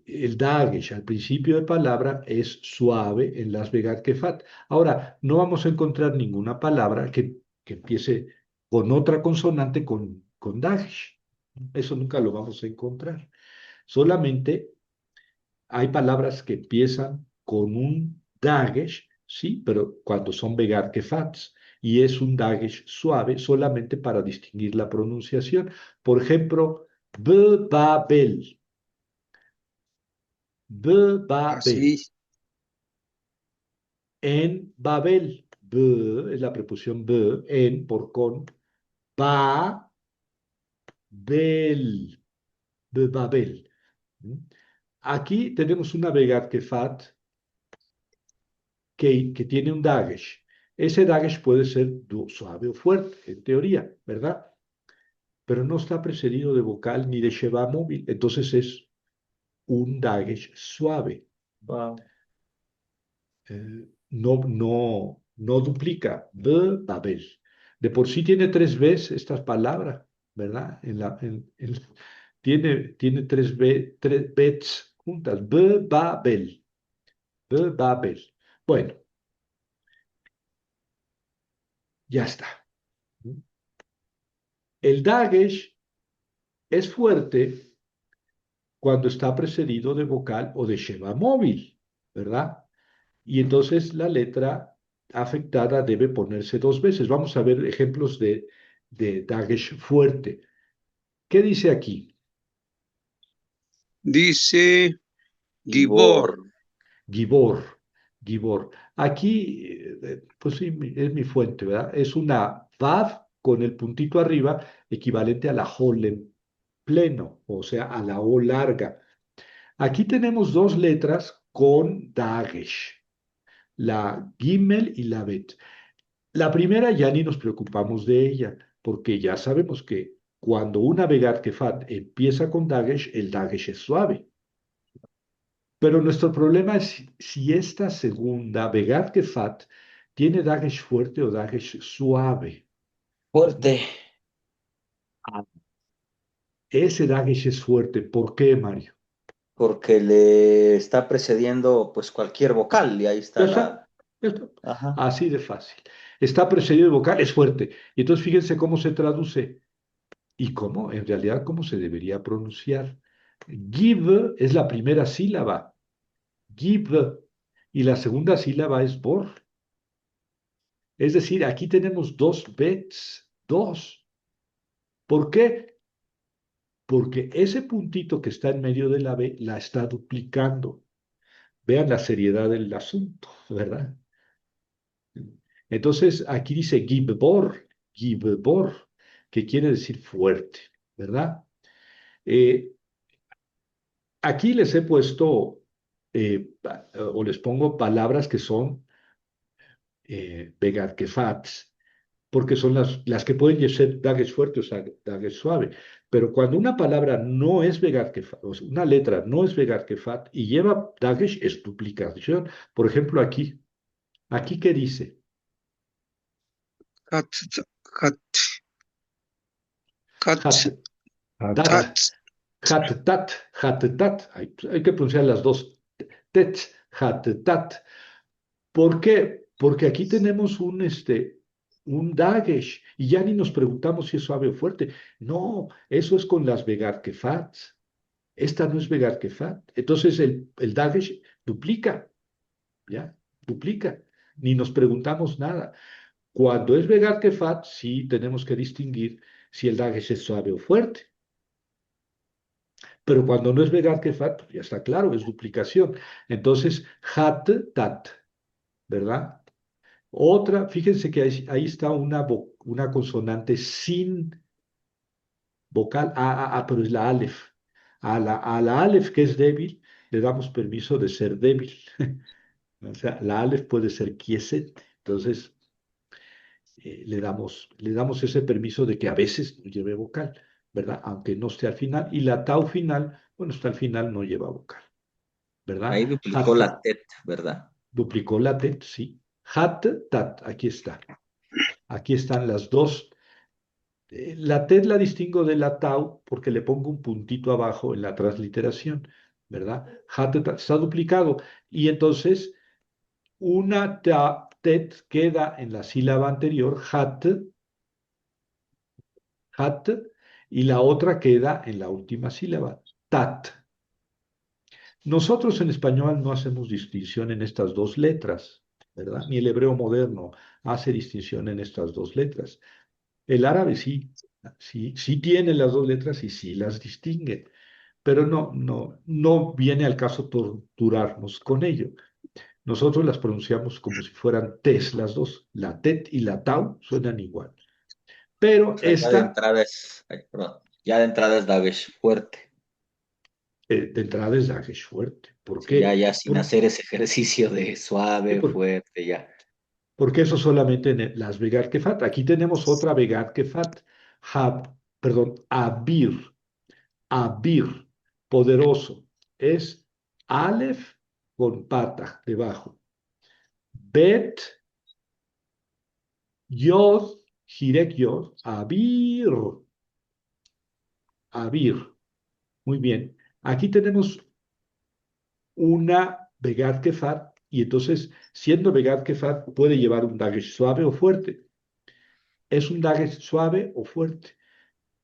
El Dagesh al principio de palabra es suave en las Begat Kefat. Ahora, no vamos a encontrar ninguna palabra que empiece con otra consonante con Dagesh. Eso nunca lo vamos a encontrar. Solamente hay palabras que empiezan con un Dagesh, sí, pero cuando son Begat Kefats. Y es un Dagesh suave solamente para distinguir la pronunciación. Por ejemplo, Babel. Babel. Así. En Babel. B es la preposición b, en por con. Babel. Babel. Aquí tenemos una Begat Kefat que tiene un Dagesh. Ese Dagesh puede ser suave o fuerte, en teoría, ¿verdad? Pero no está precedido de vocal ni de Sheva móvil. Entonces es un Dagesh suave. Wow. No duplica. Babel. De por sí tiene 3 Bs estas palabras, ¿verdad? Tiene 3 Bs juntas. Babel. Babel. Bueno, ya está. El Dagesh es fuerte cuando está precedido de vocal o de Sheva móvil, ¿verdad? Y entonces la letra afectada debe ponerse dos veces. Vamos a ver ejemplos de dagesh fuerte. ¿Qué dice aquí? Dice Gibor. Gibor. Gibor, Gibor. Aquí, pues sí, es mi fuente, ¿verdad? Es una Vav con el puntito arriba, equivalente a la Jol en pleno, o sea, a la O larga. Aquí tenemos dos letras con Dagesh, la Gimel y la Bet. La primera ya ni nos preocupamos de ella, porque ya sabemos que cuando una Begat Kefat empieza con Dagesh, el Dagesh es suave. Pero nuestro problema es si esta segunda, Begat Kefat, tiene Dagesh fuerte o Dagesh suave. Fuerte. Ese Dagesh es fuerte. ¿Por qué, Mario? Porque le está precediendo pues cualquier vocal y ahí Ya está está, la... ya está. Ajá. Así de fácil. Está precedido de vocal, es fuerte. Y entonces fíjense cómo se traduce y cómo, en realidad, cómo se debería pronunciar. Give es la primera sílaba. Give. Y la segunda sílaba es bor. Es decir, aquí tenemos dos bets, dos. ¿Por qué? Porque ese puntito que está en medio de la B la está duplicando. Vean la seriedad del asunto, ¿verdad? Entonces, aquí dice Gibbor, que quiere decir fuerte, ¿verdad? Eh, Aquí les he puesto, o les pongo palabras que son Begarkefats, porque son las que pueden ser dagues fuerte o dagues suave. Pero cuando una palabra no es Begarkefat, o sea, una letra no es Begarkefat y lleva dagesh, es duplicación. Por ejemplo, aquí ¿qué dice? Cat, cat, cat, Hat, tat, tat. hat, tat. Hay que pronunciar las dos. Tet, tat. ¿Por qué? Porque aquí tenemos un dagesh y ya ni nos preguntamos si es suave o fuerte. No, eso es con las Begarkefats. Esta no es Begarkefat. Entonces el dagesh duplica, ¿ya? Duplica. Ni nos preguntamos nada. Cuando es Begarkefat, sí tenemos que distinguir si el dagesh es suave o fuerte. Pero cuando no es Begarkefat, pues ya está claro, es duplicación. Entonces, hat, tat, ¿verdad? Otra, fíjense que ahí está una consonante sin vocal, pero es la Aleph. A la Aleph, que es débil, le damos permiso de ser débil. O sea, la Aleph puede ser quiescente. Entonces, le damos ese permiso de que a veces no lleve vocal, ¿verdad? Aunque no esté al final. Y la Tau final, bueno, está al final, no lleva vocal, ¿verdad? Ahí duplicó Hat, la TET, ¿verdad? duplicó la Tet, sí. Hat, tat, aquí está. Aquí están las dos. La TED la distingo de la tau porque le pongo un puntito abajo en la transliteración, ¿verdad? Está duplicado. Y entonces una TED queda en la sílaba anterior, hat, y la otra queda en la última sílaba, tat. Nosotros en español no hacemos distinción en estas dos letras, ¿verdad? Ni el hebreo moderno hace distinción en estas dos letras. El árabe sí tiene las dos letras y sí las distingue, pero no viene al caso torturarnos con ello. Nosotros las pronunciamos como si fueran tes las dos. La tet y la tau suenan igual. O Pero sea, ya de esta, entrada es, ay, perdón, ya de entrada es Dagesh fuerte. de entrada es dagesh fuerte. ¿Por Sí, ya, qué? ya sin hacer ese ejercicio de Sí, suave, fuerte, ya. porque eso solamente en las Begat Kefat. Aquí tenemos otra Begat Kefat. Perdón, Abir, poderoso. Es Aleph con pata debajo. Bet, Yod, Jirek Yod, Abir. Muy bien. Aquí tenemos una Begat Kefat y entonces, siendo Begat Kefat, puede llevar un dagesh suave o fuerte. ¿Es un dagesh suave o fuerte?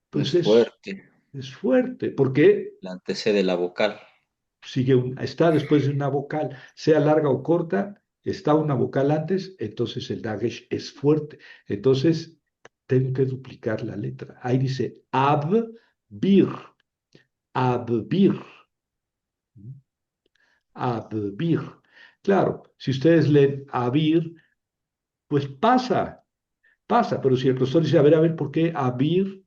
Pues Es fuerte. es fuerte, porque La antecede la vocal. está después de una vocal, sea larga o corta, está una vocal antes, entonces el dagesh es fuerte. Entonces tengo que duplicar la letra. Ahí dice abbir, abbir, abbir. Claro, si ustedes leen abir, pues pasa, pero si el profesor dice, a ver, ¿por qué abir?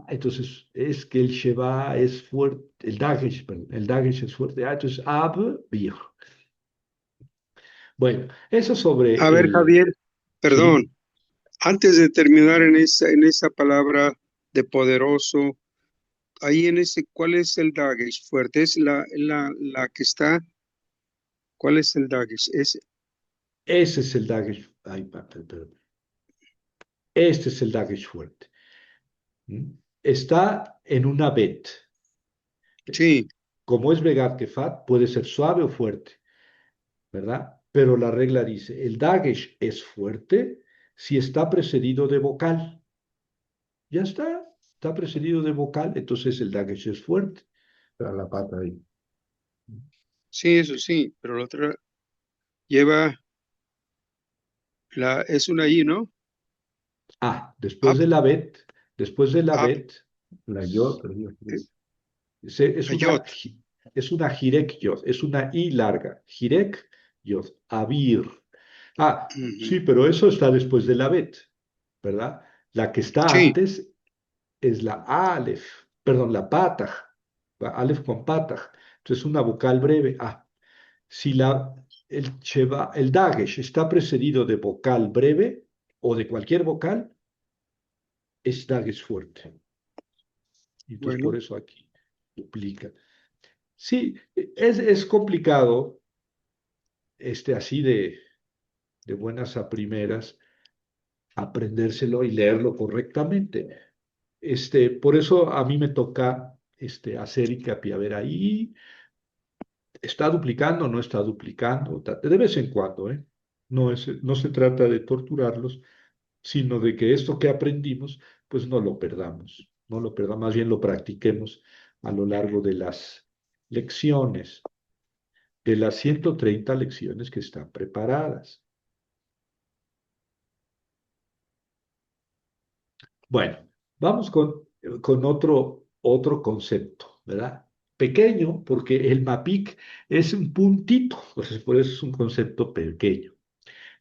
Entonces es que el Sheba es fuerte, el Dagesh, perdón, el Dagesh es fuerte. Entonces abbir. Bueno, eso sobre A ver, el, Javier, sí, perdón, antes de terminar en esa palabra de poderoso, ahí en ese, ¿cuál es el dagesh fuerte? Es la que está, ¿cuál es el dagesh? ese es el Dagesh. Ay, perdón. Este es el Dagesh fuerte. ¿Mm? Está en una bet. Sí, Como es Begat Kefat, puede ser suave o fuerte, ¿verdad? Pero la regla dice, el Dagesh es fuerte si está precedido de vocal. Ya está precedido de vocal, entonces el Dagesh es fuerte. Está la pata ahí. sí, eso sí, pero la otra lleva es una I, ¿no? Ah, después Up, de la bet, después de la up, bet, La yo, pero yo eh, creo. es una, ayot. es una Jirek Yod, es una I larga. Jirek Yod, Abir. Ah, Ujú. sí, pero eso está después de la bet, ¿verdad? La que está Sí, antes es la Aleph, perdón, la Pataj, Aleph con Pataj. Entonces una vocal breve. Ah, si el Dagesh está precedido de vocal breve o de cualquier vocal, es Dagesh fuerte. Y entonces por bueno, eso aquí duplica. Sí, es complicado, así de buenas a primeras, aprendérselo y leerlo correctamente. Por eso a mí me toca hacer hincapié. A ver, ahí está duplicando, no está duplicando, de vez en cuando, ¿eh? No se trata de torturarlos, sino de que esto que aprendimos, pues no lo perdamos, no lo perdamos, más bien lo practiquemos a lo largo de las lecciones, de las 130 lecciones que están preparadas. Bueno, vamos con otro concepto, ¿verdad? Pequeño, porque el MAPIC es un puntito, pues por eso es un concepto pequeño.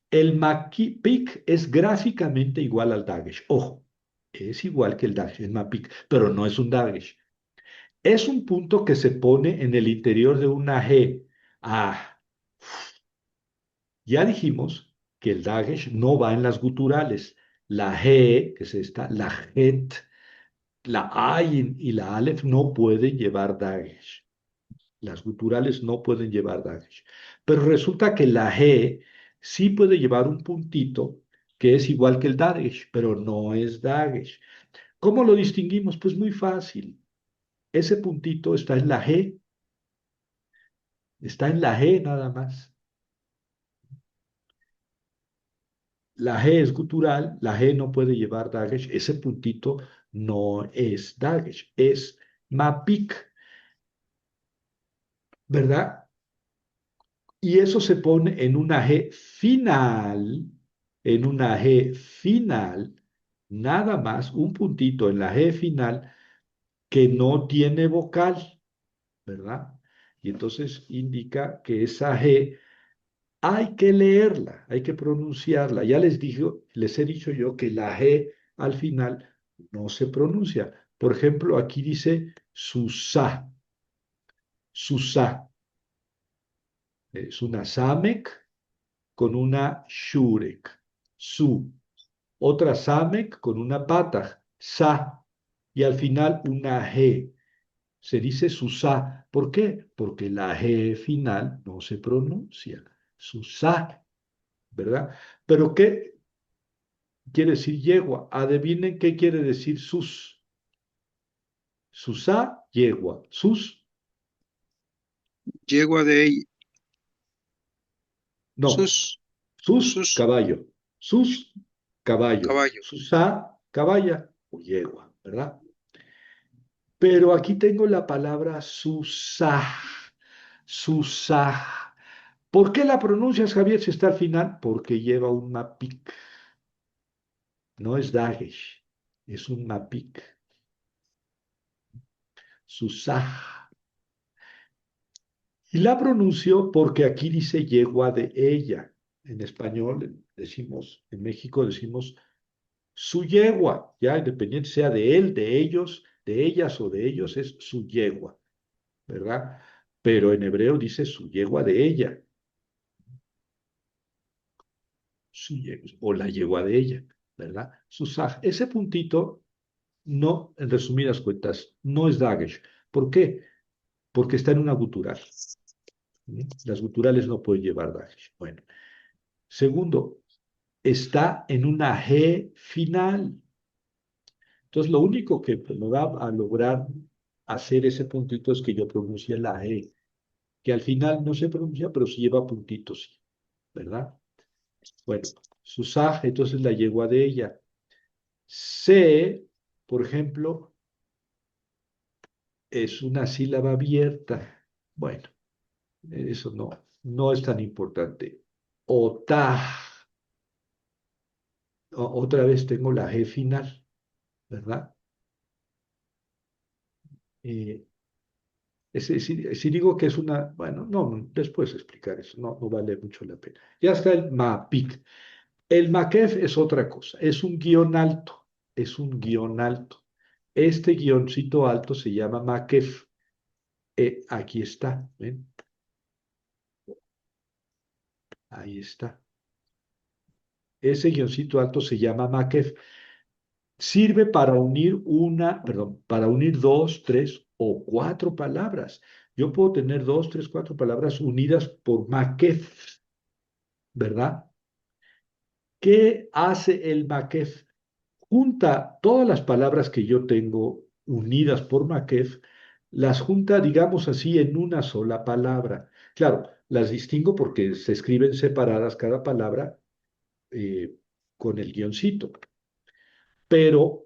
El MAPIC es gráficamente igual al Dagesh. Ojo, es igual que el Dagesh, el MAPIC, pero no es un Dagesh. Es un punto que se pone en el interior de una G. Ah, ya dijimos que el Dagesh no va en las guturales. La G, que es esta, la Het, la Ayin y la Aleph no pueden llevar Dagesh. Las guturales no pueden llevar Dagesh. Pero resulta que la G sí puede llevar un puntito que es igual que el Dagesh, pero no es Dagesh. ¿Cómo lo distinguimos? Pues muy fácil. Ese puntito está en la G nada más. La G es gutural, la G no puede llevar Dagesh, ese puntito no es Dagesh, es Mapik, ¿verdad? Y eso se pone en una G final, en una G final, nada más un puntito en la G final que no tiene vocal, ¿verdad? Y entonces indica que esa G hay que leerla, hay que pronunciarla. Ya les he dicho yo que la G al final no se pronuncia. Por ejemplo, aquí dice Susá, Susá. Es una Samek con una Shurek, Su. Otra Samek con una Pataj, Sa. Y al final una G. Se dice Susá. ¿Por qué? Porque la G final no se pronuncia. Susá, ¿verdad? Pero ¿qué quiere decir yegua? Adivinen qué quiere decir sus. Susá, yegua. Sus, yegua de no. sus, Sus, sus caballo. Sus, caballo. caballo. Susá, caballa o yegua, ¿verdad? Pero aquí tengo la palabra susá. Susá. ¿Por qué la pronuncias, Javier, si está al final? Porque lleva un mapik. No es Dagesh, es un mapik. Susaj. Y la pronuncio porque aquí dice yegua de ella. En español decimos, en México decimos su yegua, ya independiente sea de él, de ellos, de ellas o de ellos, es su yegua, ¿verdad? Pero en hebreo dice su yegua de ella, su yegua, o la yegua de ella, ¿verdad? Susaj. Ese puntito, no, en resumidas cuentas, no es Dagesh. ¿Por qué? Porque está en una gutural. Las guturales no pueden llevar Dagesh. Bueno. Segundo, está en una G final. Entonces, lo único que me va a lograr hacer ese puntito es que yo pronuncie la G, que al final no se pronuncia, pero sí lleva puntitos, sí, ¿verdad? Bueno, Susaj, entonces la yegua de ella. C, por ejemplo, es una sílaba abierta. Bueno, eso no es tan importante. Otah, otra vez tengo la G final, ¿verdad? Eh, si digo que es una, bueno, no, después explicar eso, no vale mucho la pena. Ya está el MAPIC. El MAKEF es otra cosa, es un guión alto, es un guión alto. Este guioncito alto se llama MAKEF. Aquí está, ¿ven? Ahí está. Ese guioncito alto se llama MAKEF. Sirve para unir para unir dos, tres o cuatro palabras. Yo puedo tener dos, tres, cuatro palabras unidas por MAKEF, ¿verdad? ¿Qué hace el MAKEF? Junta todas las palabras que yo tengo unidas por MAKEF, las junta, digamos así, en una sola palabra. Claro, las distingo porque se escriben separadas cada palabra eh, con el guioncito, pero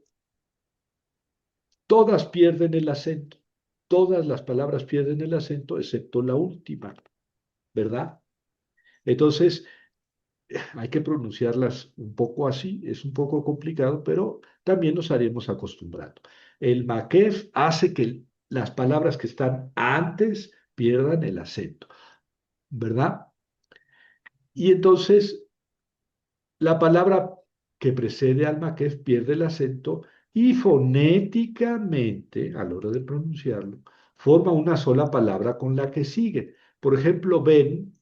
todas pierden el acento. Todas las palabras pierden el acento, excepto la última, ¿verdad? Entonces, hay que pronunciarlas un poco así, es un poco complicado, pero también nos haremos acostumbrando. El maquef hace que las palabras que están antes pierdan el acento, ¿verdad? Y entonces la palabra que precede al maquef pierde el acento y fonéticamente, a la hora de pronunciarlo, forma una sola palabra con la que sigue. Por ejemplo, ben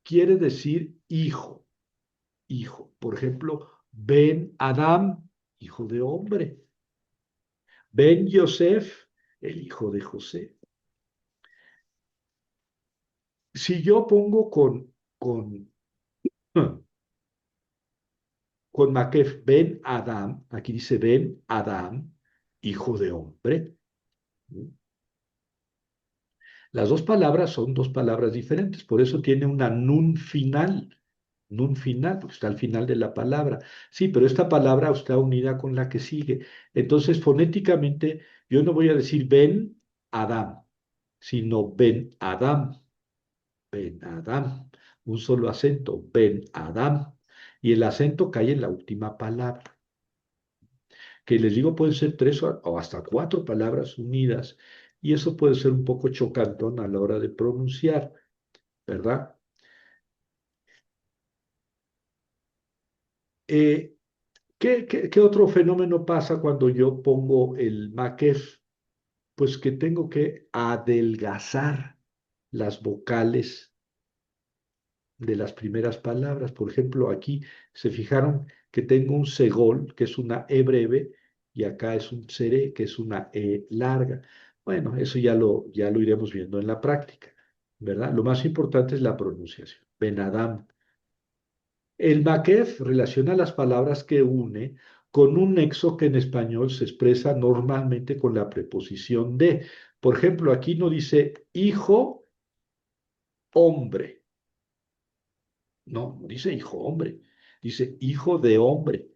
quiere decir hijo. Hijo. Por ejemplo, Ben Adam, hijo de hombre. Ben Yosef, el hijo de José. Si yo pongo con Makef Ben Adam, aquí dice Ben Adam, hijo de hombre. Las dos palabras son dos palabras diferentes, por eso tiene una nun final, porque está al final de la palabra. Sí, pero esta palabra está unida con la que sigue. Entonces, fonéticamente, yo no voy a decir Ben Adam, sino Ben Adam, un solo acento, Ben Adam, y el acento cae en la última palabra, que les digo pueden ser tres o hasta cuatro palabras unidas, y eso puede ser un poco chocantón a la hora de pronunciar, ¿verdad? Eh, ¿qué otro fenómeno pasa cuando yo pongo el maquef? Pues que tengo que adelgazar las vocales de las primeras palabras. Por ejemplo, aquí se fijaron que tengo un segol, que es una E breve, y acá es un seré, que es una E larga. Bueno, eso ya lo iremos viendo en la práctica, ¿verdad? Lo más importante es la pronunciación. Benadam. El maquef relaciona las palabras que une con un nexo que en español se expresa normalmente con la preposición de. Por ejemplo, aquí no dice hijo, hombre. No dice hijo, hombre. Dice hijo de hombre.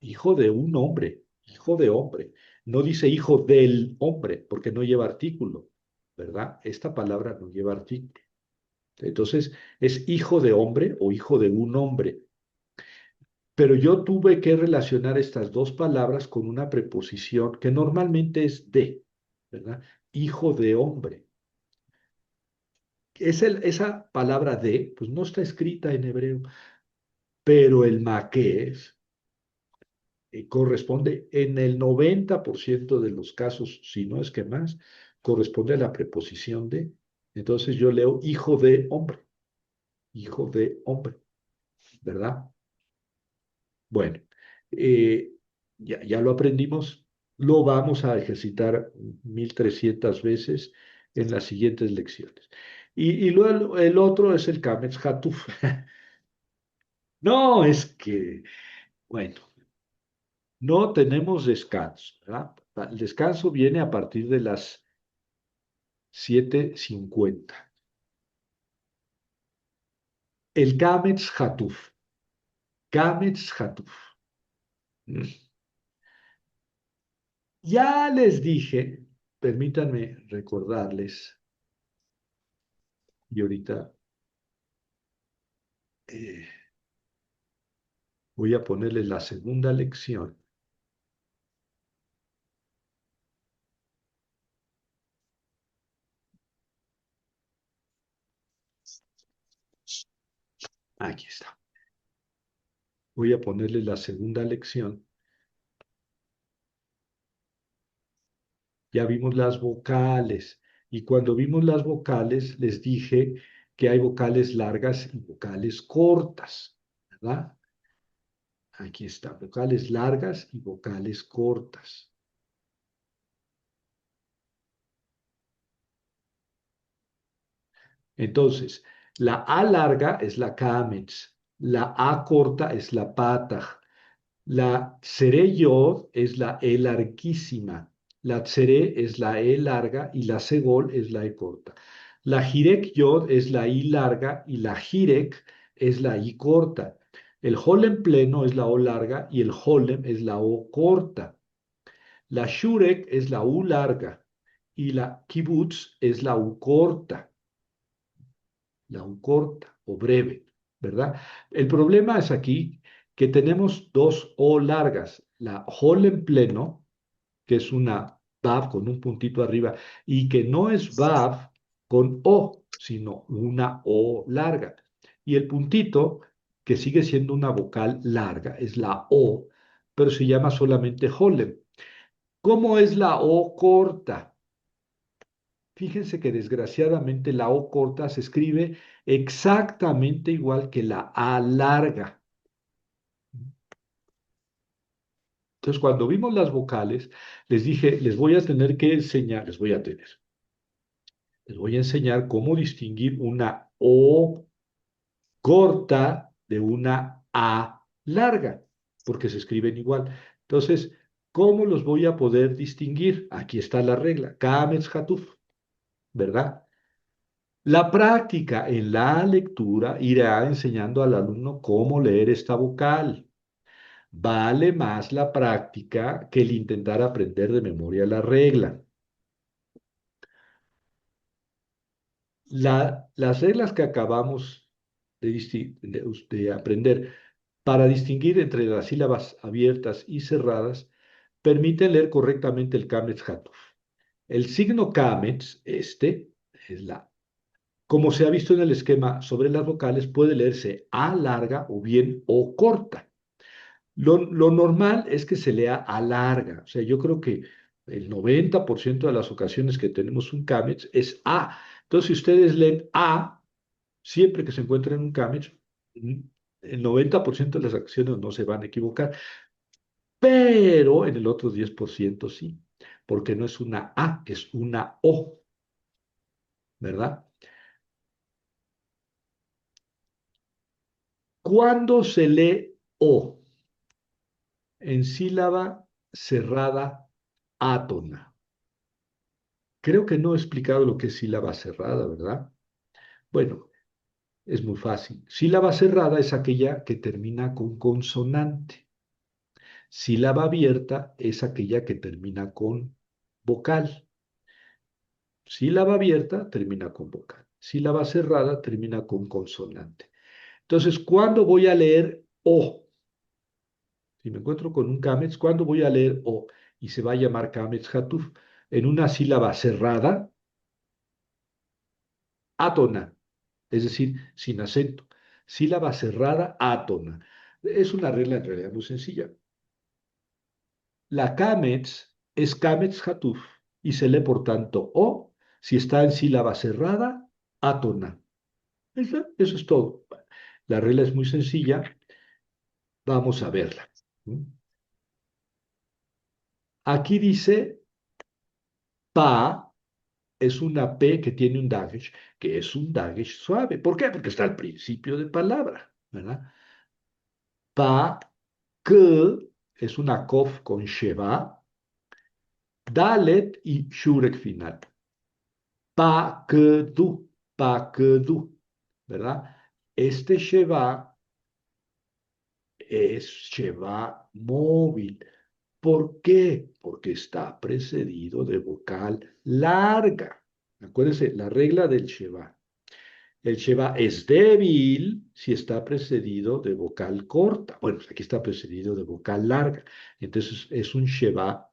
Hijo de un hombre. Hijo de hombre. No dice hijo del hombre, porque no lleva artículo. ¿verdad? Esta palabra no lleva artículo. Entonces, es hijo de hombre o hijo de un hombre. Pero yo tuve que relacionar estas dos palabras con una preposición que normalmente es de, ¿verdad? Hijo de hombre. Esa palabra de, pues no está escrita en hebreo, pero el maqués corresponde en el 90% de los casos, si no es que más, corresponde a la preposición de. Entonces yo leo hijo de hombre, ¿verdad? Bueno, eh, ya lo aprendimos, lo vamos a ejercitar 1300 veces en las siguientes lecciones. Y luego el otro es el Kametz Hatuf. No, es que, bueno, no tenemos descanso, ¿verdad? El descanso viene a partir de las 7:50. El Kametz Hatuf. Kametz Hatuf. Mm. Ya les dije, permítanme recordarles, y ahorita eh, voy a ponerles la segunda lección. Aquí está. Voy a ponerles la segunda lección. Ya vimos las vocales. Y cuando vimos las vocales, les dije que hay vocales largas y vocales cortas, ¿verdad? Aquí está, vocales largas y vocales cortas. Entonces, la A larga es la Kametz, la A corta es la Pataj, la Tzere Yod es la E larguísima, la Tzere es la E larga y la Segol es la E corta. La Jirek Yod es la I larga y la Jirek es la I corta. El Holem pleno es la O larga y el Holem es la O corta. La Shurek es la U larga y la Kibutz es la U corta. La U corta o breve, ¿verdad? El problema es aquí que tenemos dos O largas, la Holem pleno, que es una Vav con un puntito arriba, y que no es Vav con O, sino una O larga. Y el puntito, que sigue siendo una vocal larga, es la O, pero se llama solamente Holem. ¿Cómo es la O corta? Fíjense que desgraciadamente la O corta se escribe exactamente igual que la A larga. Entonces, cuando vimos las vocales, les dije, les voy a tener que enseñar, les voy a enseñar cómo distinguir una O corta de una A larga, porque se escriben igual. Entonces, ¿cómo los voy a poder distinguir? Aquí está la regla, Kametz Hatuf, ¿verdad? La práctica en la lectura irá enseñando al alumno cómo leer esta vocal. Vale más la práctica que el intentar aprender de memoria la regla. Las reglas que acabamos de aprender para distinguir entre las sílabas abiertas y cerradas permiten leer correctamente el Kametz Hatuf. El signo Kametz, es la. Como se ha visto en el esquema sobre las vocales, puede leerse A larga o bien O corta. Lo normal es que se lea A larga. O sea, yo creo que el 90% de las ocasiones que tenemos un Kametz es A. Entonces, si ustedes leen A, siempre que se encuentren un Kametz, el 90% de las acciones no se van a equivocar. Pero en el otro 10% sí, porque no es una A, es una O, ¿verdad? ¿Cuándo se lee O? En sílaba cerrada átona. Creo que no he explicado lo que es sílaba cerrada, ¿verdad? Bueno, es muy fácil. Sílaba cerrada es aquella que termina con consonante. Sílaba abierta es aquella que termina con vocal. Sílaba abierta termina con vocal. Sílaba cerrada termina con consonante. Entonces, ¿cuándo voy a leer O? Si me encuentro con un Kametz, ¿cuándo voy a leer O? Y se va a llamar Kametz Hatuf. En una sílaba cerrada, átona, es decir, sin acento. Sílaba cerrada, átona. Es una regla en realidad muy sencilla. La Kametz es Kametz Hatuf y se lee por tanto O si está en sílaba cerrada, átona. Eso es todo. La regla es muy sencilla. Vamos a verla. Aquí dice pa es una P que tiene un dagesh, que es un dagesh suave. ¿Por qué? Porque está al principio de palabra, ¿verdad? Pa, que es una kof con sheva, dalet y shurek final. Pa, que du, ¿verdad? Este sheva es sheva móvil. ¿Por qué? Porque está precedido de vocal larga. Acuérdense, la regla del sheva. El sheva es débil si está precedido de vocal corta. Bueno, aquí está precedido de vocal larga. Entonces es un sheva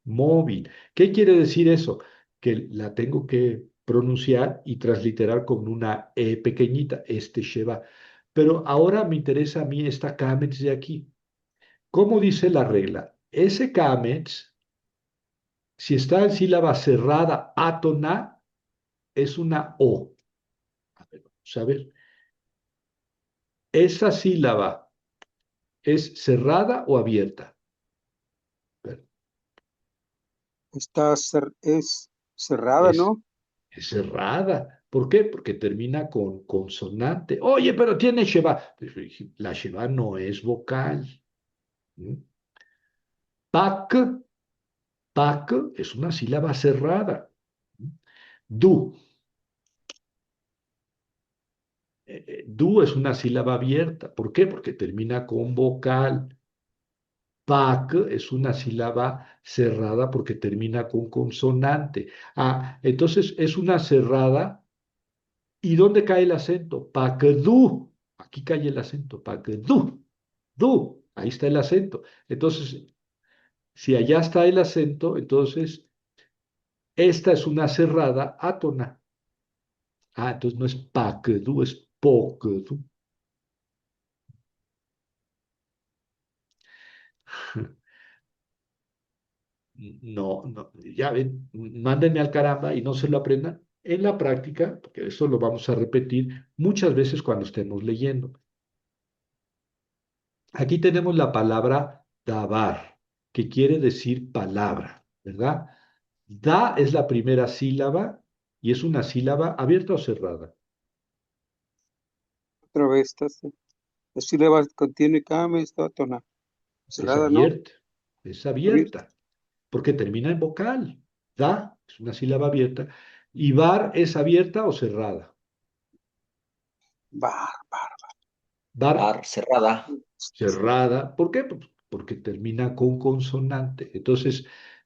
móvil. ¿Qué quiere decir eso? Que la tengo que pronunciar y transliterar con una E pequeñita, este sheva. Pero ahora me interesa a mí esta kametz de aquí. ¿Cómo dice la regla? Ese kametz, si está en sílaba cerrada, átona, es una O. A ver, vamos a ver. ¿Esa sílaba es cerrada o abierta? A ver, Es cerrada, es, ¿no? es cerrada. ¿Por qué? Porque termina con consonante. Oye, pero tiene sheva. La sheva no es vocal. ¿Mm? Pak, pak es una sílaba cerrada. ¿Mm? Du. Du es una sílaba abierta. ¿Por qué? Porque termina con vocal. Pak es una sílaba cerrada porque termina con consonante. Ah, entonces es una cerrada. ¿Y dónde cae el acento? Pakdu. Aquí cae el acento. Pakdu. Du. Ahí está el acento. Entonces, si allá está el acento, entonces esta es una cerrada átona. Ah, entonces no es pakdu, es pokdu. No, no, ya ven, mándenme al caramba y no se lo aprendan en la práctica, porque eso lo vamos a repetir muchas veces cuando estemos leyendo. Aquí tenemos la palabra dabar, que quiere decir palabra, ¿verdad? Da es la primera sílaba y es una sílaba abierta o cerrada. Otra vez, la sílaba contiene kame, está tona. Es Cerrada, ¿no? abierta, es Abierta. abierta, porque termina en vocal. Da es una sílaba abierta y bar es abierta o cerrada. Bar, bar. Bar Cerrada. cerrada. ¿Por qué? Pues porque termina con consonante. Entonces,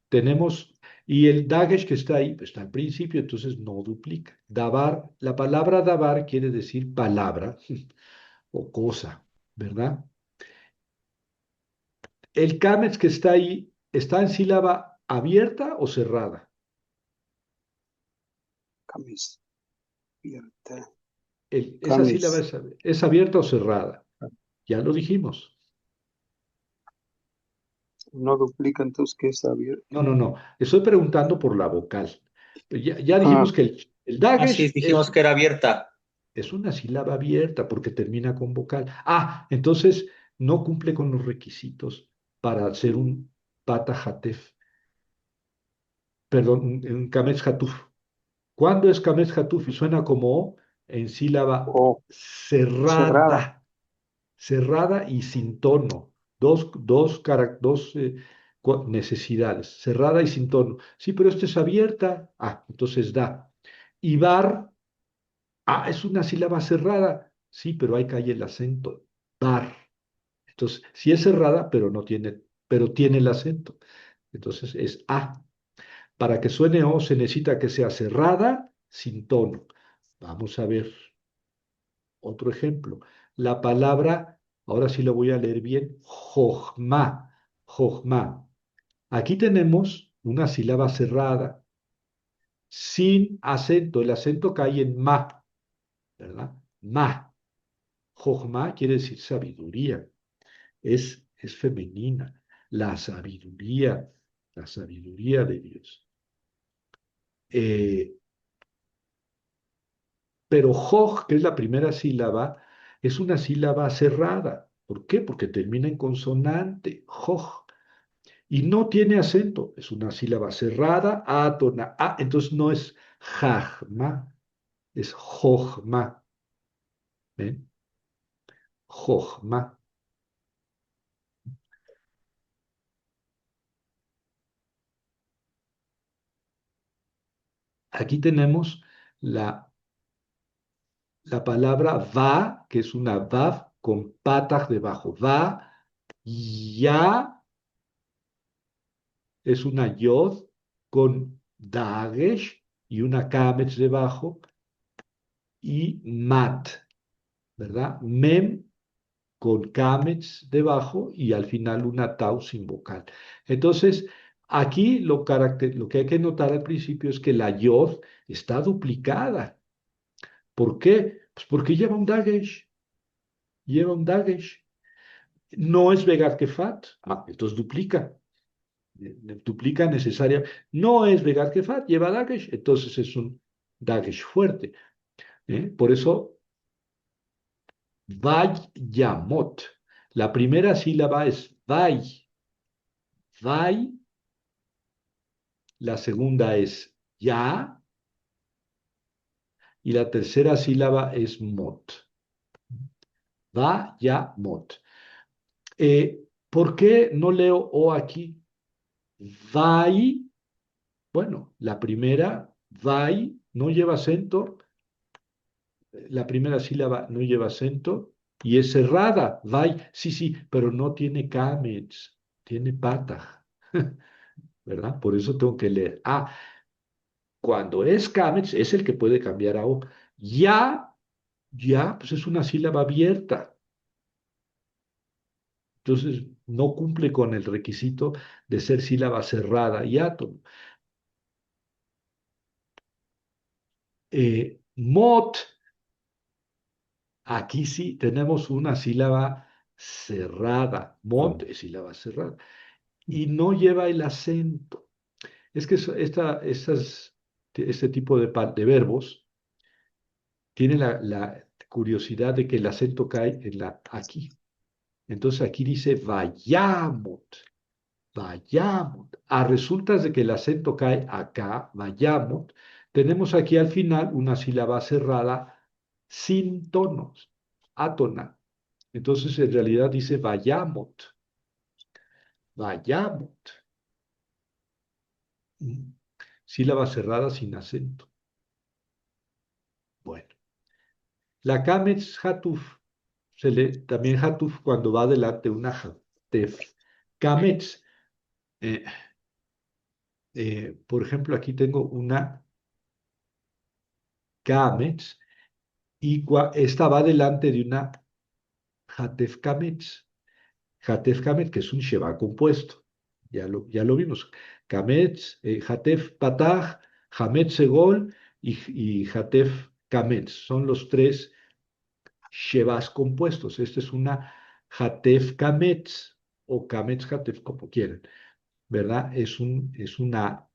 tenemos, y el dagesh que está ahí, pues está al principio, entonces no duplica. Dabar, la palabra dabar quiere decir palabra o cosa, ¿verdad? El kametz que está ahí, ¿está en sílaba abierta o cerrada? Camis. Abierta. Esa Camis. sílaba es abierta o cerrada. Ya lo dijimos. No duplica, entonces, ¿qué es abierta? No, no, no. Estoy preguntando por la vocal. Ya Ah, dijimos que el Así dagesh dijimos que era abierta. es una sílaba abierta porque termina con vocal. Ah, entonces no cumple con los requisitos para hacer un pata hatef, perdón, un kametz hatuf. ¿Cuándo es kametz hatuf? Y suena como O en sílaba o cerrada. cerrada, cerrada y sin tono. Dos necesidades, cerrada y sin tono. Sí, pero esta es abierta. Ah, entonces da. Y bar. Ah, es una sílaba cerrada. Sí, pero ahí cae el acento. Bar. Entonces, sí es cerrada, pero no tiene, pero tiene el acento. Entonces es A. Para que suene O se necesita que sea cerrada sin tono. Vamos a ver otro ejemplo. La palabra, ahora sí lo voy a leer bien, jojma, jojma. Aquí tenemos una sílaba cerrada, sin acento. El acento cae en ma, ¿verdad? Ma. Jojma quiere decir sabiduría. Es femenina. La sabiduría de Dios. Eh, pero Joj, que es la primera sílaba, es una sílaba cerrada. ¿Por qué? Porque termina en consonante. Joj. Y no tiene acento. Es una sílaba cerrada, átona, a. Entonces no es jajma, es jojma. ¿Ven? Jojma. Aquí tenemos la palabra va, que es una vav con patas debajo. Va, ya es una yod con dagesh y una kametz debajo y mat, ¿verdad? Mem con kametz debajo y al final una tau sin vocal. Entonces, aquí lo que hay que notar al principio es que la yod está duplicada. ¿Por qué? Pues porque lleva un dagesh, lleva un dagesh. No es Vegar Kefat, entonces duplica. Duplica necesaria. No es Vegar Kefat, lleva dagesh, entonces es un dagesh fuerte. Por eso, Vayamot. La primera sílaba es Vay. Vay. La segunda es Ya. Y la tercera sílaba es Mot. Vayamot. ¿Por qué no leo O aquí? Vai, bueno, la primera, vai, no lleva acento, la primera sílaba no lleva acento y es cerrada, vai, sí, sí, pero no tiene kamets, tiene pata, ¿verdad? Por eso tengo que leer. Cuando es kamets es el que puede cambiar a O. Ya, ya, pues es una sílaba abierta. Entonces, no cumple con el requisito de ser sílaba cerrada y átomo. Mot, aquí sí tenemos una sílaba cerrada. Mot es sílaba cerrada. Y no lleva el acento. Es que este tipo de verbos tiene la curiosidad de que el acento cae aquí. Entonces aquí dice vayamot, vayamot. A resultas de que el acento cae acá, vayamot, tenemos aquí al final una sílaba cerrada sin tonos, átona. Entonces en realidad dice vayamot, vayamot. Sílaba cerrada sin acento. Bueno, la kametz hatuf, también hatuf cuando va delante una hatef. Kametz, eh, por ejemplo, aquí tengo una kametz y esta va delante de una hatef kametz. Hatef kametz, que es un sheva compuesto. Ya lo vimos. Kametz, hatef patach, hametz segol y hatef kametz. Son los tres shevas compuestos. Esta es una hatef kametz o kametz hatef, como quieran, ¿verdad? Es una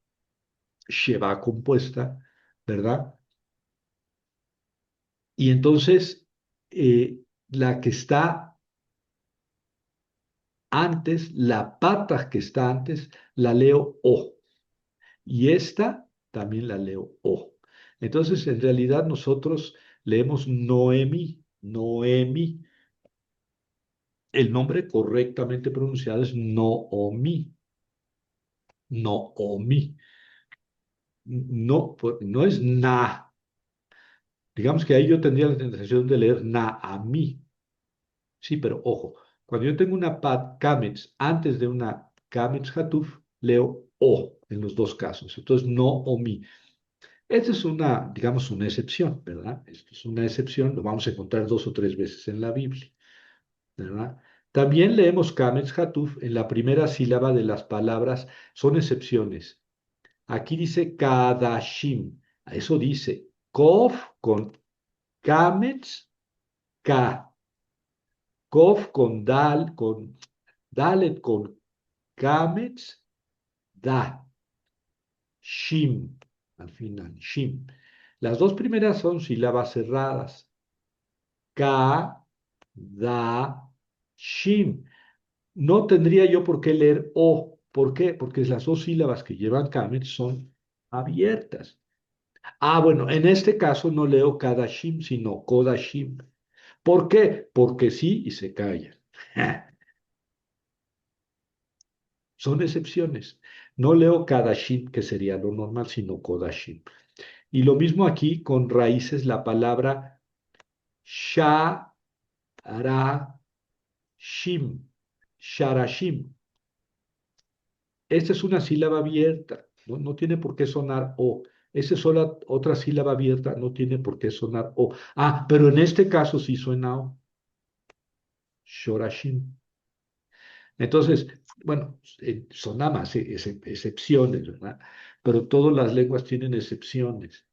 sheva compuesta, ¿verdad? Y entonces, la que está antes, la pata que está antes, la leo O. Y esta también la leo O. Entonces, en realidad nosotros leemos Noemi, Noemi. El nombre correctamente pronunciado es Noomi, Noomi. No, no es Na. Digamos que ahí yo tendría la tentación de leer Naami. Sí, pero ojo, cuando yo tengo una Kametz antes de una Kametz Hatuf, leo o en los dos casos. Entonces, no o mi. Esta es una, digamos, una excepción, ¿verdad? Esto es una excepción, lo vamos a encontrar 2 o 3 veces en la Biblia, ¿verdad? También leemos Kametz Hatuf en la primera sílaba de las palabras, son excepciones. Aquí dice Kadashim, a eso dice Kof con Kametz, Ka, Kof con Dal, con Dalet con Kametz, Da, Shim, al final, Shim. Las dos primeras son sílabas cerradas. Ka, Da, Shim. No tendría yo por qué leer O. ¿Por qué? Porque las dos sílabas que llevan Kamet son abiertas. Ah, bueno, en este caso no leo Kadashim, sino Kodashim. ¿Por qué? Porque sí y se calla. Son excepciones. No leo Kadashim, que sería lo normal, sino Kodashim. Y lo mismo aquí con raíces, la palabra Sharashim, Sharashim. Esta es una sílaba abierta, no tiene por qué sonar O. Esa es sola, otra sílaba abierta, no tiene por qué sonar O. Ah, pero en este caso sí suena O. Shorashim. Entonces, bueno, son nada más excepciones, ¿verdad? Pero todas las lenguas tienen excepciones.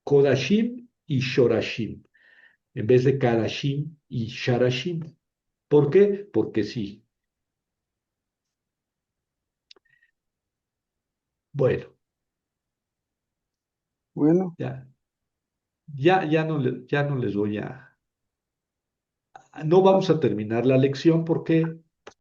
Kodashim y Shorashim, en vez de Kadashim y Sharashim. ¿Por qué? Porque sí. Bueno, Bueno, ya no les voy a... No vamos a terminar la lección porque